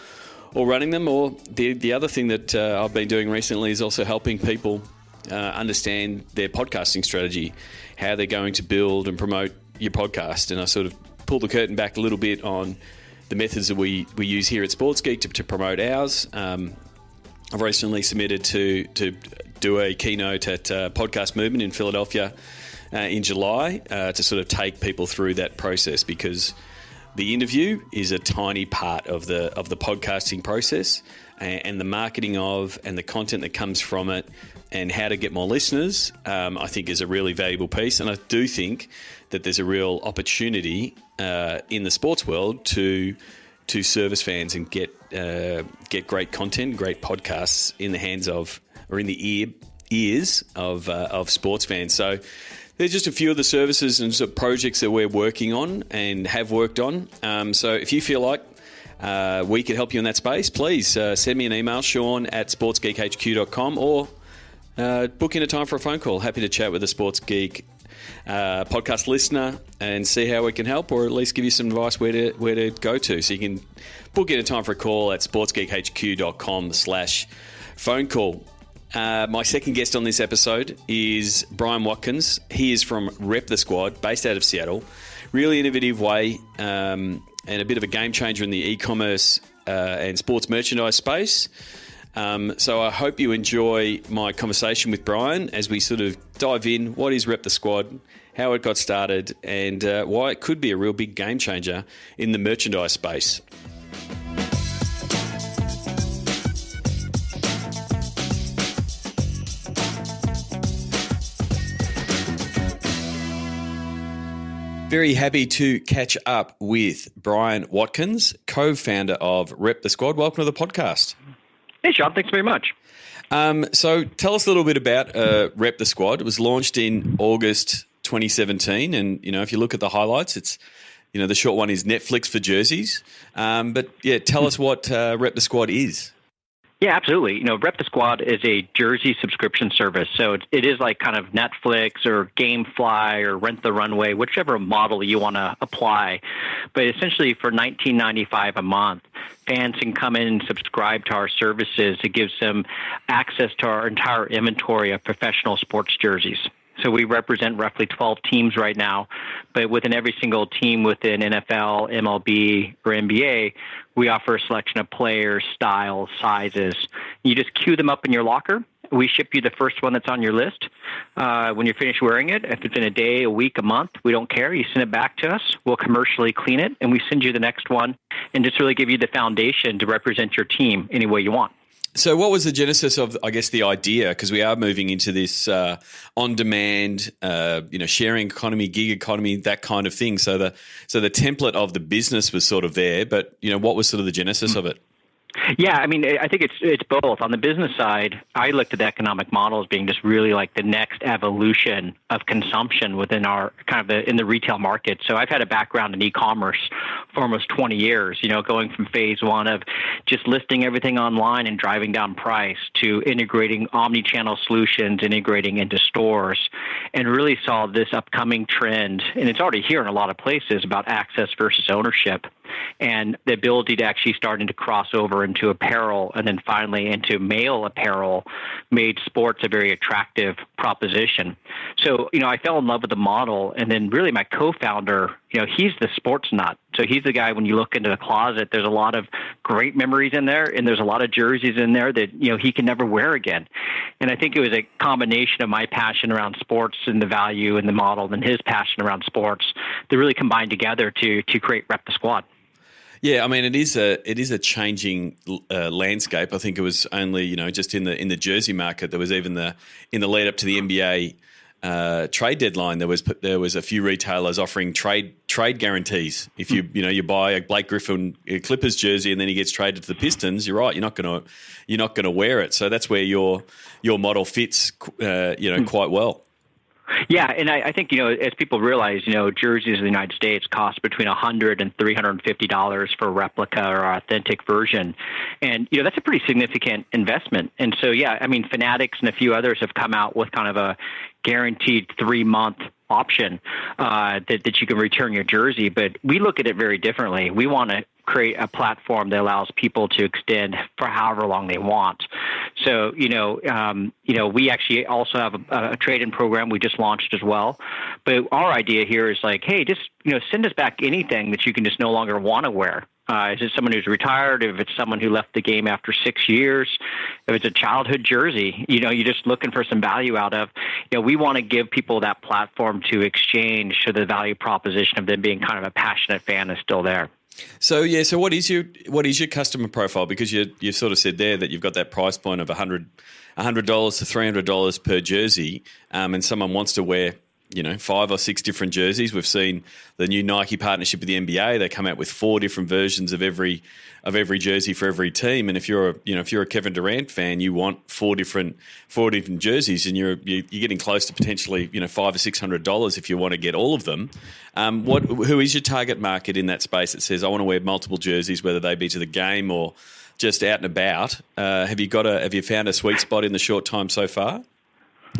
running them. Or the other thing that I've been doing recently is also helping people understand their podcasting strategy, how they're going to build and promote your podcast. And I sort of pull the curtain back a little bit on the methods that we use here at Sports Geek to promote ours. I've recently submitted to do a keynote at Podcast Movement in Philadelphia in July to sort of take people through that process, because the interview is a tiny part of the podcasting process, and the marketing of and the content that comes from it and how to get more listeners, I think is a really valuable piece. And I do think that there's a real opportunity in the sports world to service fans and get great content, great podcasts in the hands of, or in the ears of sports fans. So there's just a few of the services and sort of projects that we're working on and have worked on. So if you feel like we could help you in that space, please send me an email, sean@sportsgeekhq.com, or book in a time for a phone call. Happy to chat with a Sports Geek podcast listener and see how we can help, or at least give you some advice where to go to. So you can book in a time for a call at sportsgeekhq.com/phone call. My second guest on this episode is Brian Watkins. He is from Rep the Squad, based out of Seattle. Really innovative way and a bit of a game changer in the e-commerce and sports merchandise space. So I hope you enjoy my conversation with Brian as we sort of dive in. What is Rep the Squad, how it got started, and why it could be a real big game changer in the merchandise space. Very happy to catch up with Brian Watkins, co-founder of Rep the Squad. Welcome to the podcast. Hey, Sean. Thanks very much. So tell us a little bit about Rep the Squad. It was launched in August 2017, and if you look at the highlights, it's the short one is Netflix for jerseys. But tell us what Rep the Squad is. Yeah, absolutely. Rep the Squad is a jersey subscription service. So it is like kind of Netflix or GameFly or Rent the Runway, whichever model you want to apply. But essentially for $19.95 a month, fans can come in and subscribe to our services. It gives them access to our entire inventory of professional sports jerseys. So we represent roughly 12 teams right now, but within every single team within NFL, MLB, or NBA, we offer a selection of players, styles, sizes. You just queue them up in your locker. We ship you the first one that's on your list. When you're finished wearing it, if it's in a day, a week, a month, we don't care. You send it back to us. We'll commercially clean it, and we send you the next one and just really give you the foundation to represent your team any way you want. So what was the genesis of, I guess, the idea? Because we are moving into this on-demand, sharing economy, gig economy, that kind of thing. So the template of the business was sort of there, but what was sort of the genesis of it? Yeah, I mean, I think it's both. On the business side, I looked at the economic model as being just really like the next evolution of consumption within our in the retail market. So I've had a background in e-commerce for almost 20 years, going from phase one of just listing everything online and driving down price to integrating omni-channel solutions, integrating into stores, and really saw this upcoming trend, and it's already here in a lot of places, about access versus ownership, and the ability to actually starting to cross over into apparel and then finally into male apparel made sports a very attractive proposition. So, I fell in love with the model, and then really my co-founder, he's the sports nut. So he's the guy, when you look into the closet, there's a lot of great memories in there, and there's a lot of jerseys in there that, he can never wear again. And I think it was a combination of my passion around sports and the value and the model and his passion around sports that really combined together to create Rep the Squad. Yeah, I mean, it is a changing landscape. I think it was only just in the jersey market. There was even in the lead up to the NBA trade deadline. There was a few retailers offering trade guarantees. If you buy a Blake Griffin Clippers jersey and then he gets traded to the Pistons, you're right, you're not gonna wear it. So that's where your model fits quite well. Yeah, and I think, as people realize, jerseys in the United States cost between $100 and $350 for a replica or authentic version. And, that's a pretty significant investment. And so, yeah, I mean, Fanatics and a few others have come out with kind of a guaranteed 3-month option that you can return your jersey. But we look at it very differently. We want to create a platform that allows people to extend for however long they want. So, we actually also have a trade-in program we just launched as well. But our idea here is like, hey, just, send us back anything that you can just no longer want to wear. Is it someone who's retired? If it's someone who left the game after 6 years, if it's a childhood jersey, you're just looking for some value out of, we want to give people that platform to exchange, so the value proposition of them being kind of a passionate fan is still there. So what is your customer profile? Because you sort of said there that you've got that price point of $100 to $300 per jersey, and someone wants to wear 5 or 6 different jerseys. We've seen the new Nike partnership with the NBA. They come out with 4 different versions of every jersey for every team. And if you're a Kevin Durant fan, you want 4 different jerseys, and you're getting close to potentially $500 or $600 if you want to get all of them. Who is your target market in that space that says I want to wear multiple jerseys, whether they be to the game or just out and about? Have you found a sweet spot in the short time so far?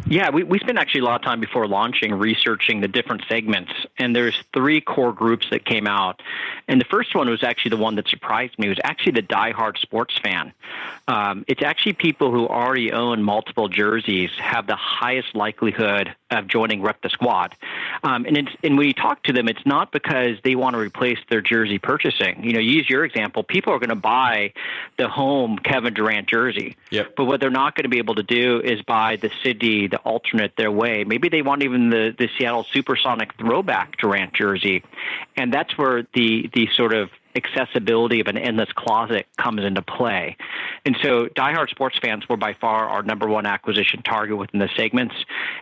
Yeah, we spent actually a lot of time before launching researching the different segments, and there's 3 core groups that came out. And the first one was actually the one that surprised me. It was actually the diehard sports fan. It's actually people who already own multiple jerseys have the highest likelihood of joining Rep the Squad. And when you talk to them, it's not because they want to replace their jersey purchasing. Use your example. People are going to buy the home Kevin Durant jersey. Yep. But what they're not going to be able to do is buy the City, the alternate their way. Maybe they want even the Seattle Supersonic throwback Durant jersey. And that's where the sort of accessibility of an endless closet comes into play. And so diehard sports fans were by far our number one acquisition target within the segments.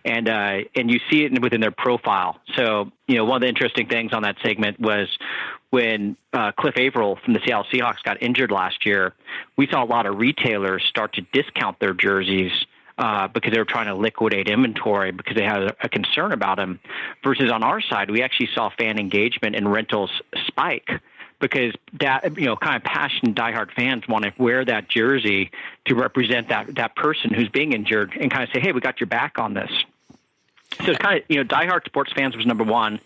and you see it within their profile. So, one of the interesting things on that segment was when Cliff Averill from the Seattle Seahawks got injured last year, we saw a lot of retailers start to discount their jerseys because they were trying to liquidate inventory because they had a concern about him. Versus on our side, we actually saw fan engagement and rentals spike because that, kind of passionate diehard fans want to wear that jersey to represent that person who's being injured and kind of say, hey, we got your back on this. So it's kind of, diehard sports fans was number one.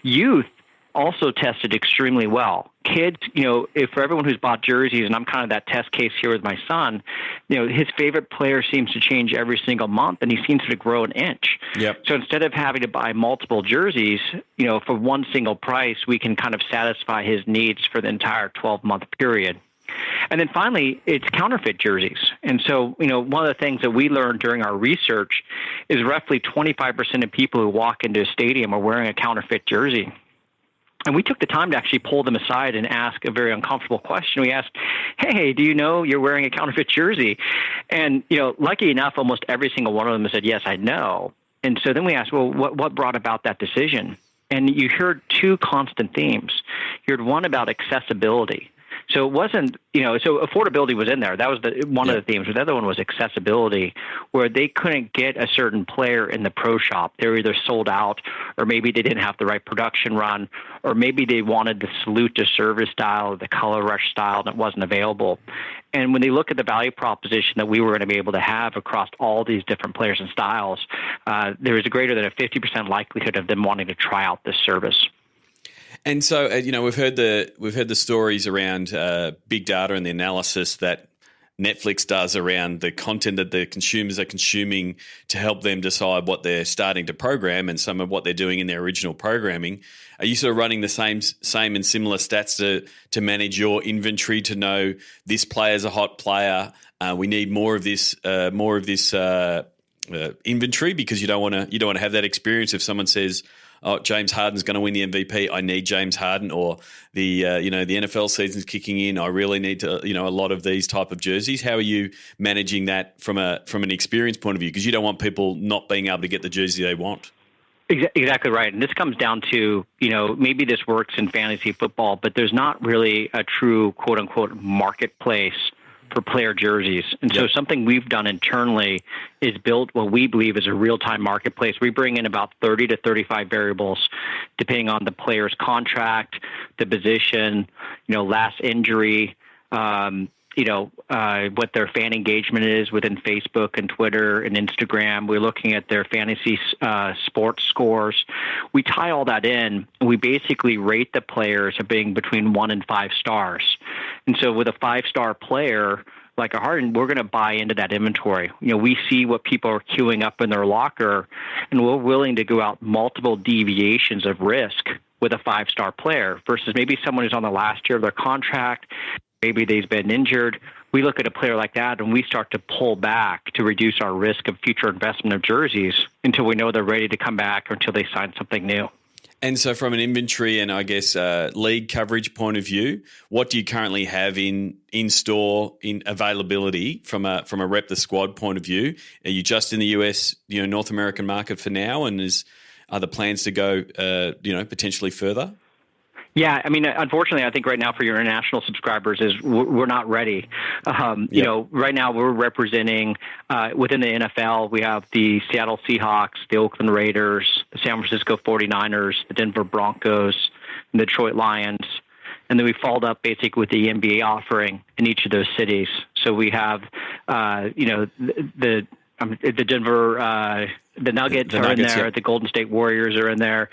Youth also tested extremely well. Kids, if for everyone who's bought jerseys, and I'm kind of that test case here with my son, his favorite player seems to change every single month, and he seems to grow an inch. Yep. So instead of having to buy multiple jerseys, for one single price, we can kind of satisfy his needs for the entire 12-month period. And then finally, it's counterfeit jerseys. And so, one of the things that we learned during our research is roughly 25% of people who walk into a stadium are wearing a counterfeit jersey. And we took the time to actually pull them aside and ask a very uncomfortable question. We asked, hey, do you know you're wearing a counterfeit jersey? And, lucky enough, almost every single one of them said, yes, I know. And so then we asked, well, what brought about that decision? And you heard two constant themes. You heard one about accessibility. So it wasn't, so affordability was in there. That was one of the themes. But the other one was accessibility, where they couldn't get a certain player in the pro shop. They were either sold out, or maybe they didn't have the right production run, or maybe they wanted the salute to service style or the color rush style that wasn't available. And when they look at the value proposition that we were going to be able to have across all these different players and styles, there was a greater than a 50% likelihood of them wanting to try out this service. And so, we've heard the stories around big data and the analysis that Netflix does around the content that the consumers are consuming to help them decide what they're starting to program and some of what they're doing in their original programming. Are you sort of running the same and similar stats to manage your inventory to know this player's a hot player? We need more of this inventory because you don't want to have that experience if someone says, oh, James Harden's going to win the MVP. I need James Harden, or the NFL season's kicking in. I really need to, a lot of these type of jerseys. How are you managing that from an experience point of view? Because you don't want people not being able to get the jersey they want. Exactly right. And this comes down to, maybe this works in fantasy football, but there's not really a true quote unquote marketplace for player jerseys. And so something we've done internally is built what we believe is a real-time marketplace. We bring in about 30 to 35 variables, depending on the player's contract, the position, last injury, what their fan engagement is within Facebook and Twitter and Instagram. We're looking at their fantasy sports scores. We tie all that in, and we basically rate the players as being between 1 and 5 stars. And so with a 5-star player like a Harden, we're going to buy into that inventory. We see what people are queuing up in their locker, and we're willing to go out multiple deviations of risk with a 5-star player versus maybe someone who's on the last year of their contract. Maybe they've been injured. We look at a player like that and we start to pull back to reduce our risk of future investment of jerseys until we know they're ready to come back or until they sign something new. And so from an inventory and I guess league coverage point of view, what do you currently have in store in availability from a rep the squad point of view? Are you just in the US, North American market for now, and are the plans to go potentially further? Yeah, I mean, unfortunately, I think right now for your international subscribers is we're not ready. Right now we're representing within the NFL, we have the Seattle Seahawks, the Oakland Raiders, the San Francisco 49ers, the Denver Broncos, and the Detroit Lions. And then we followed up basically with the NBA offering in each of those cities. So we have, the Denver, the Nuggets are in there. Yeah. The Golden State Warriors are in there.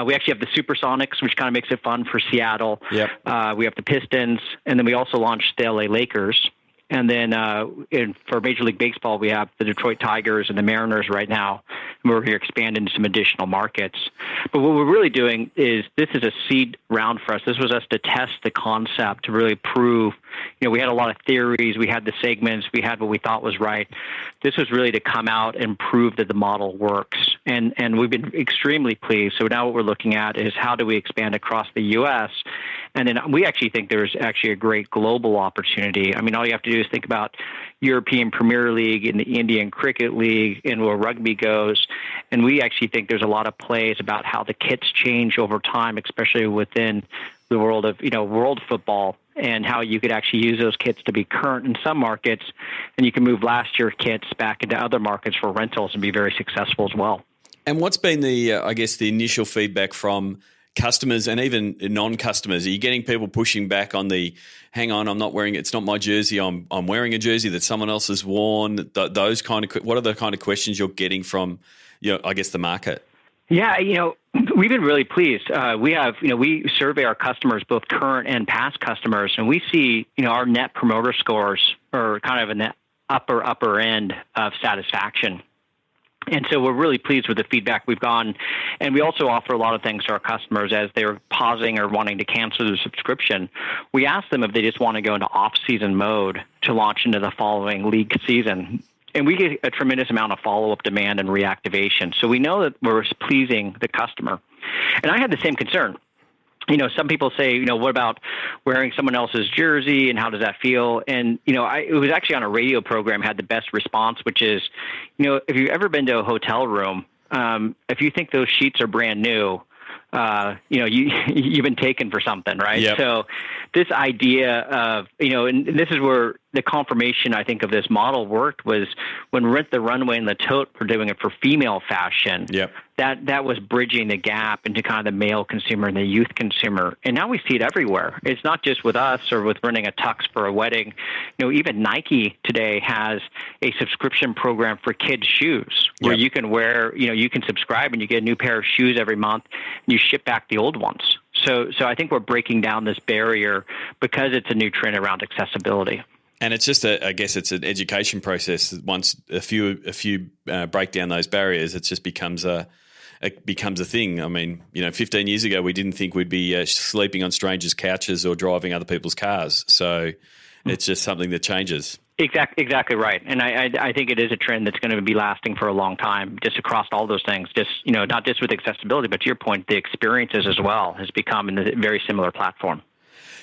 We actually have the Supersonics, which kind of makes it fun for Seattle. Yep. We have the Pistons, and then we also launched the LA Lakers. And then for Major League Baseball, we have the Detroit Tigers and the Mariners right now. And we're going to expand into some additional markets. But what we're really doing is this is a seed round for us. This was us to test the concept to really prove. We had a lot of theories. We had the segments. We had what we thought was right. This was really to come out and prove that the model works. And we've been extremely pleased. So now what we're looking at is how do we expand across the U.S. And then we actually think there's actually a great global opportunity. I mean, all you have to do is think about European Premier League and the Indian Cricket League and where rugby goes. And we actually think there's a lot of plays about how the kits change over time, especially within the world of, world football, and how you could actually use those kits to be current in some markets, and you can move last year's kits back into other markets for rentals and be very successful as well. And what's been the initial feedback from customers and even non-customers? Are you getting people pushing back on the, hang on, I'm not wearing it, it's not my jersey, I'm wearing a jersey that someone else has worn? Those kind of, what are the kind of questions you're getting from, the market? Yeah, we've been really pleased. We have, we survey our customers, both current and past customers, and we see, our net promoter scores are kind of in the upper end of satisfaction. And so we're really pleased with the feedback we've gotten. And we also offer a lot of things to our customers as they're pausing or wanting to cancel their subscription. We ask them if they just want to go into off-season mode to launch into the following league season. And we get a tremendous amount of follow-up demand and reactivation. So we know that we're pleasing the customer. And I had the same concern. Some people say, what about wearing someone else's jersey and how does that feel? And, it was actually on a radio program, had the best response, which is, if you've ever been to a hotel room, if you think those sheets are brand new, you've been taken for something, right? Yep. So this idea of, and this is where the confirmation, I think, of this model worked was when Rent the Runway and the Tote were doing it for female fashion. Yep. That was bridging the gap into kind of the male consumer and the youth consumer. And now we see it everywhere. It's not just with us or with renting a tux for a wedding. Even Nike today has a subscription program for kids' shoes where you can wear, you can subscribe and you get a new pair of shoes every month and you ship back the old ones. So I think we're breaking down this barrier because it's a new trend around accessibility. And it's just I guess it's an education process. Once a few break down those barriers, it just becomes a thing. I mean, 15 years ago, we didn't think we'd be sleeping on strangers' couches or driving other people's cars. So it's just something that changes. Exactly right. And I think it is a trend that's going to be lasting for a long time, just across all those things, just, not just with accessibility, but to your point, the experiences as well has become a very similar platform.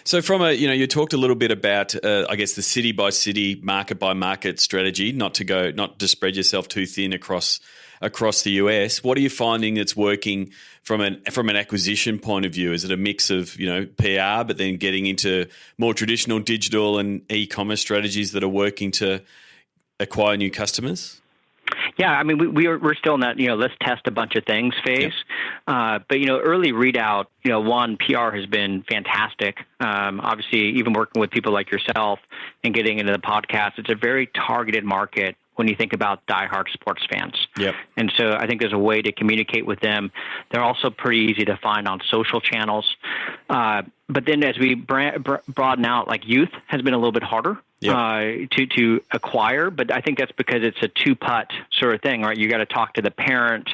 So from you talked a little bit about, the city by city, market by market strategy, not to spread yourself too thin across the US. What are you finding that's working from an acquisition point of view? Is it a mix of, PR, but then getting into more traditional digital and e-commerce strategies that are working to acquire new customers? Yeah, I mean, we're still in that, let's test a bunch of things phase. Yep. But, early readout, one, PR has been fantastic. Obviously, even working with people like yourself and getting into the podcast, it's a very targeted market when you think about diehard sports fans. Yep. And so I think there's a way to communicate with them. They're also pretty easy to find on social channels. But then as we broaden out, like youth has been a little bit harder. Yep. To acquire, but I think that's because it's a two-putt sort of thing, right? You got to talk to the parent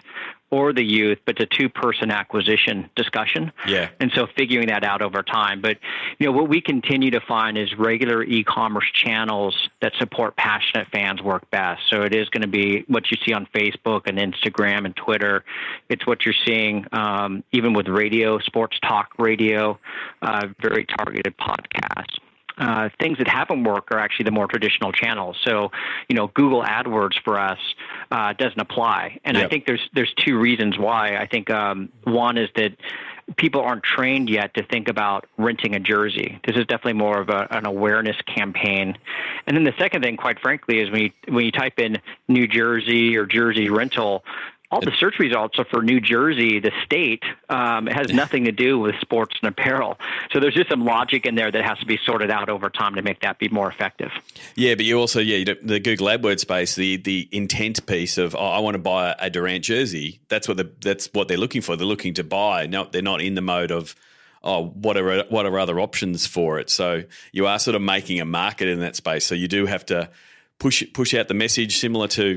or the youth, but it's a two-person acquisition discussion. Yeah. And so figuring that out over time. But, what we continue to find is regular e-commerce channels that support passionate fans work best. So it is going to be what you see on Facebook and Instagram and Twitter. It's what you're seeing even with radio, sports talk radio, very targeted podcasts. Things that haven't worked are actually the more traditional channels. So, Google AdWords for us doesn't apply. And Yep. I think there's two reasons why. I think one is that people aren't trained yet to think about renting a jersey. This is definitely more of an awareness campaign. And then the second thing, quite frankly, is when you type in New Jersey or jersey rental, all the search results are for New Jersey, the state. It has nothing to do with sports and apparel. So there's just some logic in there that has to be sorted out over time to make that be more effective. Yeah, but you also, the Google AdWords space, the intent piece of, I want to buy a Durant jersey. That's what they're looking for. They're looking to buy. No, they're not in the mode of, what are other options for it? So you are sort of making a market in that space. So you do have to push out the message similar to,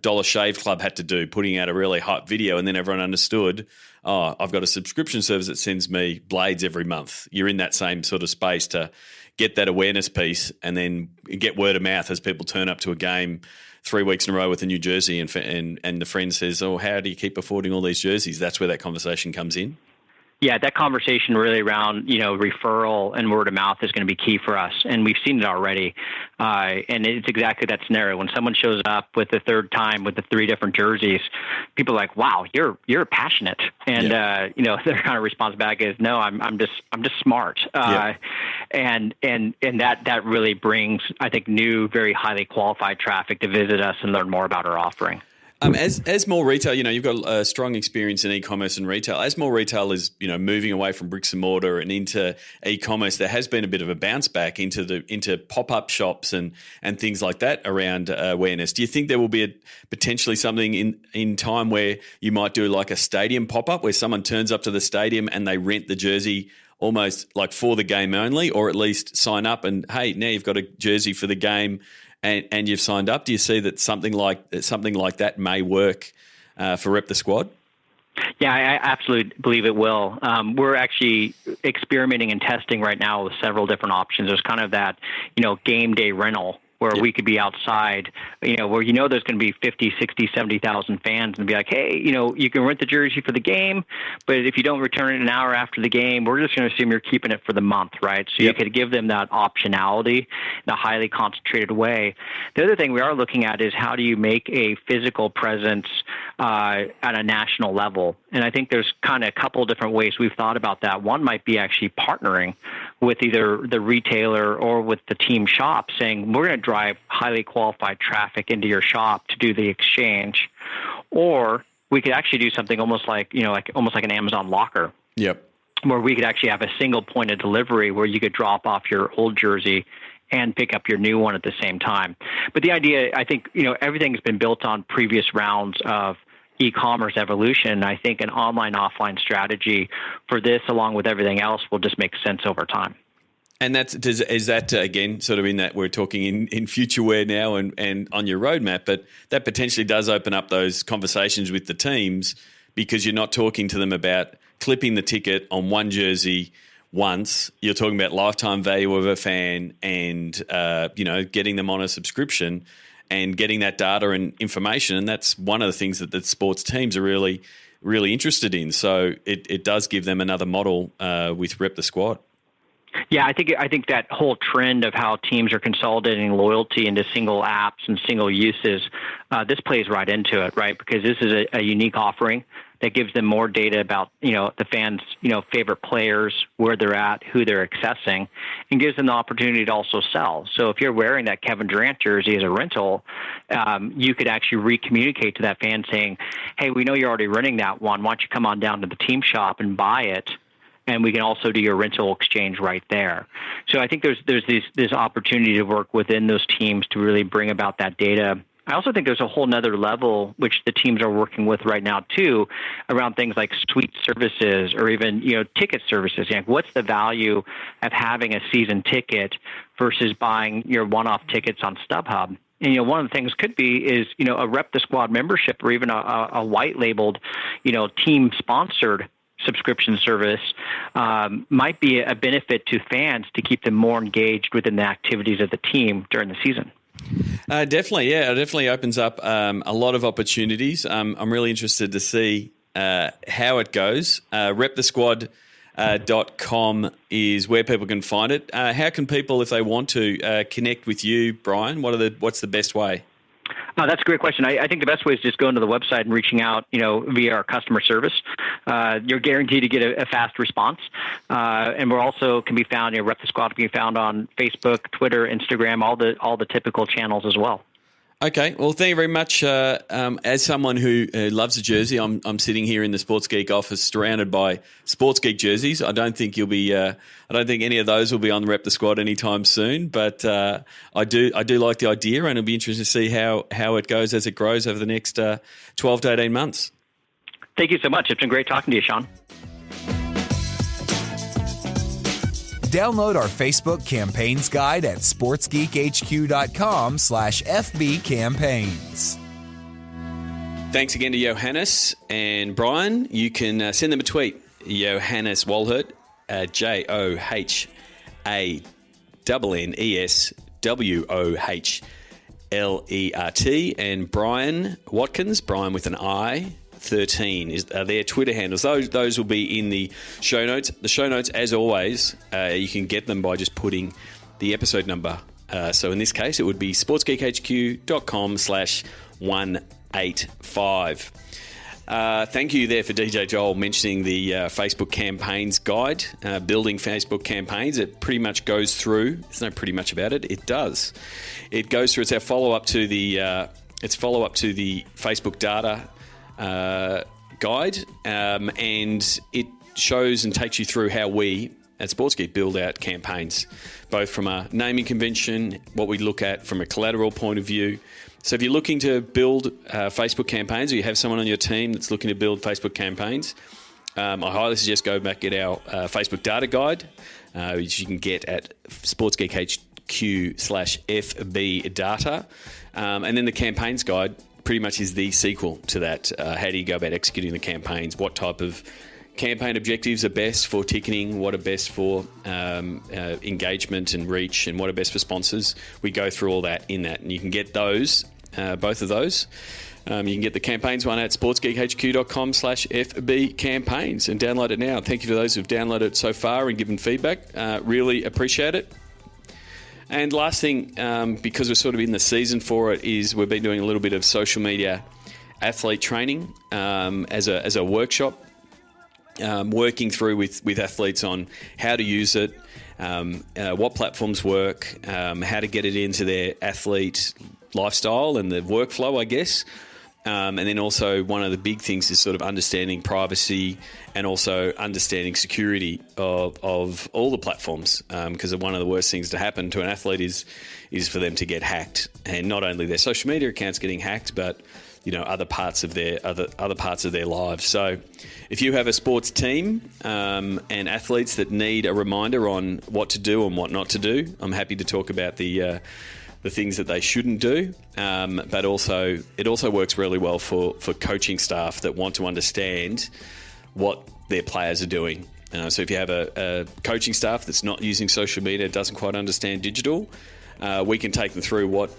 Dollar Shave Club had to do, putting out a really hype video, and then everyone understood, I've got a subscription service that sends me blades every month. You're in that same sort of space to get that awareness piece and then get word of mouth as people turn up to a game 3 weeks in a row with a new jersey and the friend says, how do you keep affording all these jerseys? That's where that conversation comes in. Yeah, that conversation really around, referral and word of mouth is going to be key for us. And we've seen it already. And it's exactly that scenario. When someone shows up with the third time with the 3 different jerseys, people are like, wow, you're passionate. And, their kind of response back is, no, I'm just smart. And that really brings, I think, new, very highly qualified traffic to visit us and learn more about our offering. As more retail, you've got a strong experience in e-commerce and retail. As more retail is, moving away from bricks and mortar and into e-commerce, there has been a bit of a bounce back into pop-up shops and things like that around awareness. Do you think there will be potentially something in time where you might do like a stadium pop-up where someone turns up to the stadium and they rent the jersey almost like for the game only, or at least sign up and, hey, now you've got a jersey for the game and you've signed up? Do you see that something like that may work for Rep the Squad? Yeah, I absolutely believe it will. We're actually experimenting and testing right now with several different options. There's kind of that, game day rental where we could be outside, where there's going to be 50, 60, 70,000 fans and be like, hey, you can rent the jersey for the game, but if you don't return it an hour after the game, we're just going to assume you're keeping it for the month, right? So you could give them that optionality in a highly concentrated way. The other thing we are looking at is how do you make a physical presence at a national level? And I think there's kind of a couple of different ways we've thought about that. One might be actually partnering with either the retailer or with the team shop, saying we're going to drive highly qualified traffic into your shop to do the exchange. Or we could actually do something almost like an Amazon locker. Yep. Where we could actually have a single point of delivery where you could drop off your old jersey and pick up your new one at the same time. But the idea, I think, everything's been built on previous rounds of e-commerce evolution. I think an online-offline strategy for this, along with everything else, will just make sense over time. And is that again, sort of in that we're talking in future wear now and on your roadmap, but that potentially does open up those conversations with the teams because you're not talking to them about clipping the ticket on one jersey once. You're talking about lifetime value of a fan and, getting them on a subscription and getting that data and information. And that's one of the things that the sports teams are really, really interested in. So it does give them another model with Rep the Squad. Yeah, I think that whole trend of how teams are consolidating loyalty into single apps and single uses, this plays right into it, right? Because this is a unique offering that gives them more data about, the fans, favorite players, where they're at, who they're accessing, and gives them the opportunity to also sell. So if you're wearing that Kevin Durant jersey as a rental, you could actually re-communicate to that fan saying, hey, we know you're already renting that one. Why don't you come on down to the team shop and buy it? And we can also do your rental exchange right there. So I think there's this opportunity to work within those teams to really bring about that data. I also think there's a whole nother level, which the teams are working with right now too, around things like suite services or even, ticket services. What's the value of having a season ticket versus buying your one-off tickets on StubHub? And, one of the things could be is, a Rep the Squad membership or even a white labeled, team sponsored subscription service might be a benefit to fans to keep them more engaged within the activities of the team during the season. Definitely, yeah. It definitely opens up a lot of opportunities. I'm really interested to see how it goes. repthesquad.com is where people can find it. How can people, if they want to, connect with you, Brian? What's the best way? That's a great question. I think the best way is just going to the website and reaching out, via our customer service. You're guaranteed to get a fast response. And we're also can be found, Rep the Squad can be found on Facebook, Twitter, Instagram, all the typical channels as well. Okay, well, thank you very much. As someone who loves a jersey, I'm sitting here in the Sports Geek office, surrounded by Sports Geek jerseys. I don't think any of those will be on the Rep the Squad anytime soon. But I do like the idea, and it'll be interesting to see how it goes as it grows over the next 12 to 18 months. Thank you so much. It's been great talking to you, Sean. Download our Facebook campaigns guide at sportsgeekhq.com/FB campaigns. Thanks again to Johannes and Brian. You can send them a tweet. Johannes Wohlert, JohannesWohlert, and Brian Watkins, Brian with an I, 13 is their Twitter handles. Those will be in the show notes. The show notes, as always, you can get them by just putting the episode number. So in this case, it would be sportsgeekhq.com/185. Thank you there for DJ Joel mentioning the Facebook campaigns guide, building Facebook campaigns. It pretty much goes through. There's no pretty much about it. It does. It goes through. It's our follow-up to the Facebook data guide, and it shows and takes you through how we at SportsGeek build out campaigns, both from a naming convention, what we look at from a collateral point of view. So if you're looking to build Facebook campaigns, or you have someone on your team that's looking to build Facebook campaigns, I highly suggest go back and get our Facebook data guide, which you can get at sportsgeekhq.com/FB data. And then the campaigns guide pretty much is the sequel to that. How do you go about executing the campaigns? What type of campaign objectives are best for ticketing? What are best for engagement and reach? And what are best for sponsors? We go through all that in that. And you can get those, both of those. You can get the campaigns one at sportsgeekhq.com/FB campaigns and download it now. Thank you for those who've downloaded it so far and given feedback. Really appreciate it. And last thing, because we're sort of in the season for it, is we've been doing a little bit of social media athlete training as a workshop, working through with athletes on how to use it, what platforms work, how to get it into their athlete lifestyle and the workflow, I guess. And then also one of the big things is sort of understanding privacy and also understanding security of all the platforms, because one of the worst things to happen to an athlete is for them to get hacked, and not only their social media accounts getting hacked, but other parts of their lives. So if you have a sports team and athletes that need a reminder on what to do and what not to do, I'm happy to talk about the things that they shouldn't do, but also it also works really well for coaching staff that want to understand what their players are doing. So if you have a coaching staff that's not using social media, doesn't quite understand digital, we can take them through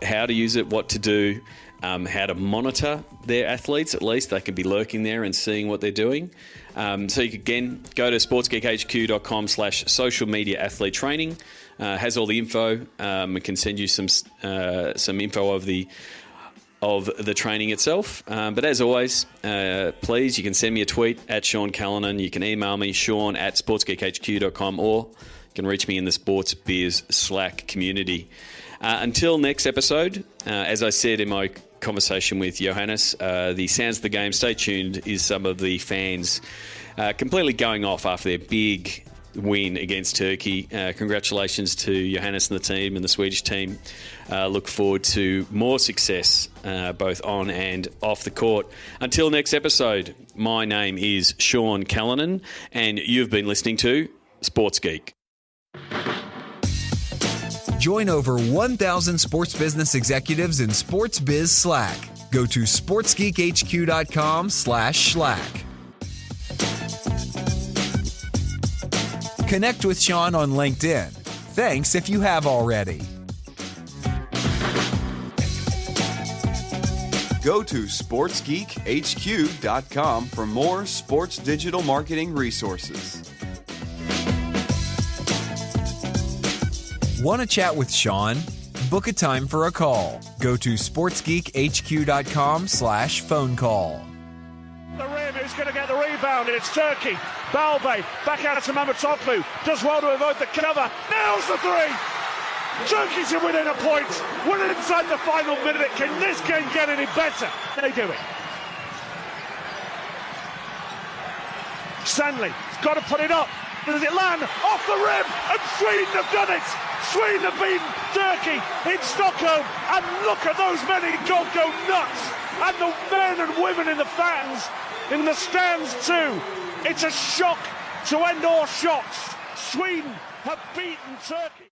how to use it, what to do, how to monitor their athletes. At least they can be lurking there and seeing what they're doing. So you can, again, go to sportsgeekhq.com/social media athlete training. Has all the info. We can send you some info of the training itself. But as always, please, you can send me a tweet at Sean Callanan. You can email me, sean@sportsgeekhq.com, or you can reach me in the Sports Beers Slack community. Until next episode, as I said in my conversation with Johannes, the Sounds of the Game, stay tuned, is some of the fans completely going off after their big win against Turkey. Congratulations to Johannes and the team and the Swedish team. Look forward to more success both on and off the court. Until next episode, my name is Sean Callanan, and you've been listening to Sports Geek. Join over 1,000 sports business executives in Sports Biz Slack. Go to sportsgeekhq.com/Slack. Connect with Sean on LinkedIn. Thanks if you have already. Go to sportsgeekhq.com for more sports digital marketing resources. Want to chat with Sean? Book a time for a call. Go to sportsgeekhq.com/phone call. The rim, who's going to get the rebound? And it's Turkey. Balbay back out to Mamatoglu. Does well to avoid the cover. Nails the three. Turkey's within a point. We're inside the final minute. Can this game get any better? They do it. Stanley's got to put it up. Does it land? Off the rim. And Sweden have done it. Sweden have beaten Turkey in Stockholm. And look at those men in goal go nuts. And the men and women in the fans, in the stands too. It's a shock to end all shocks. Sweden have beaten Turkey.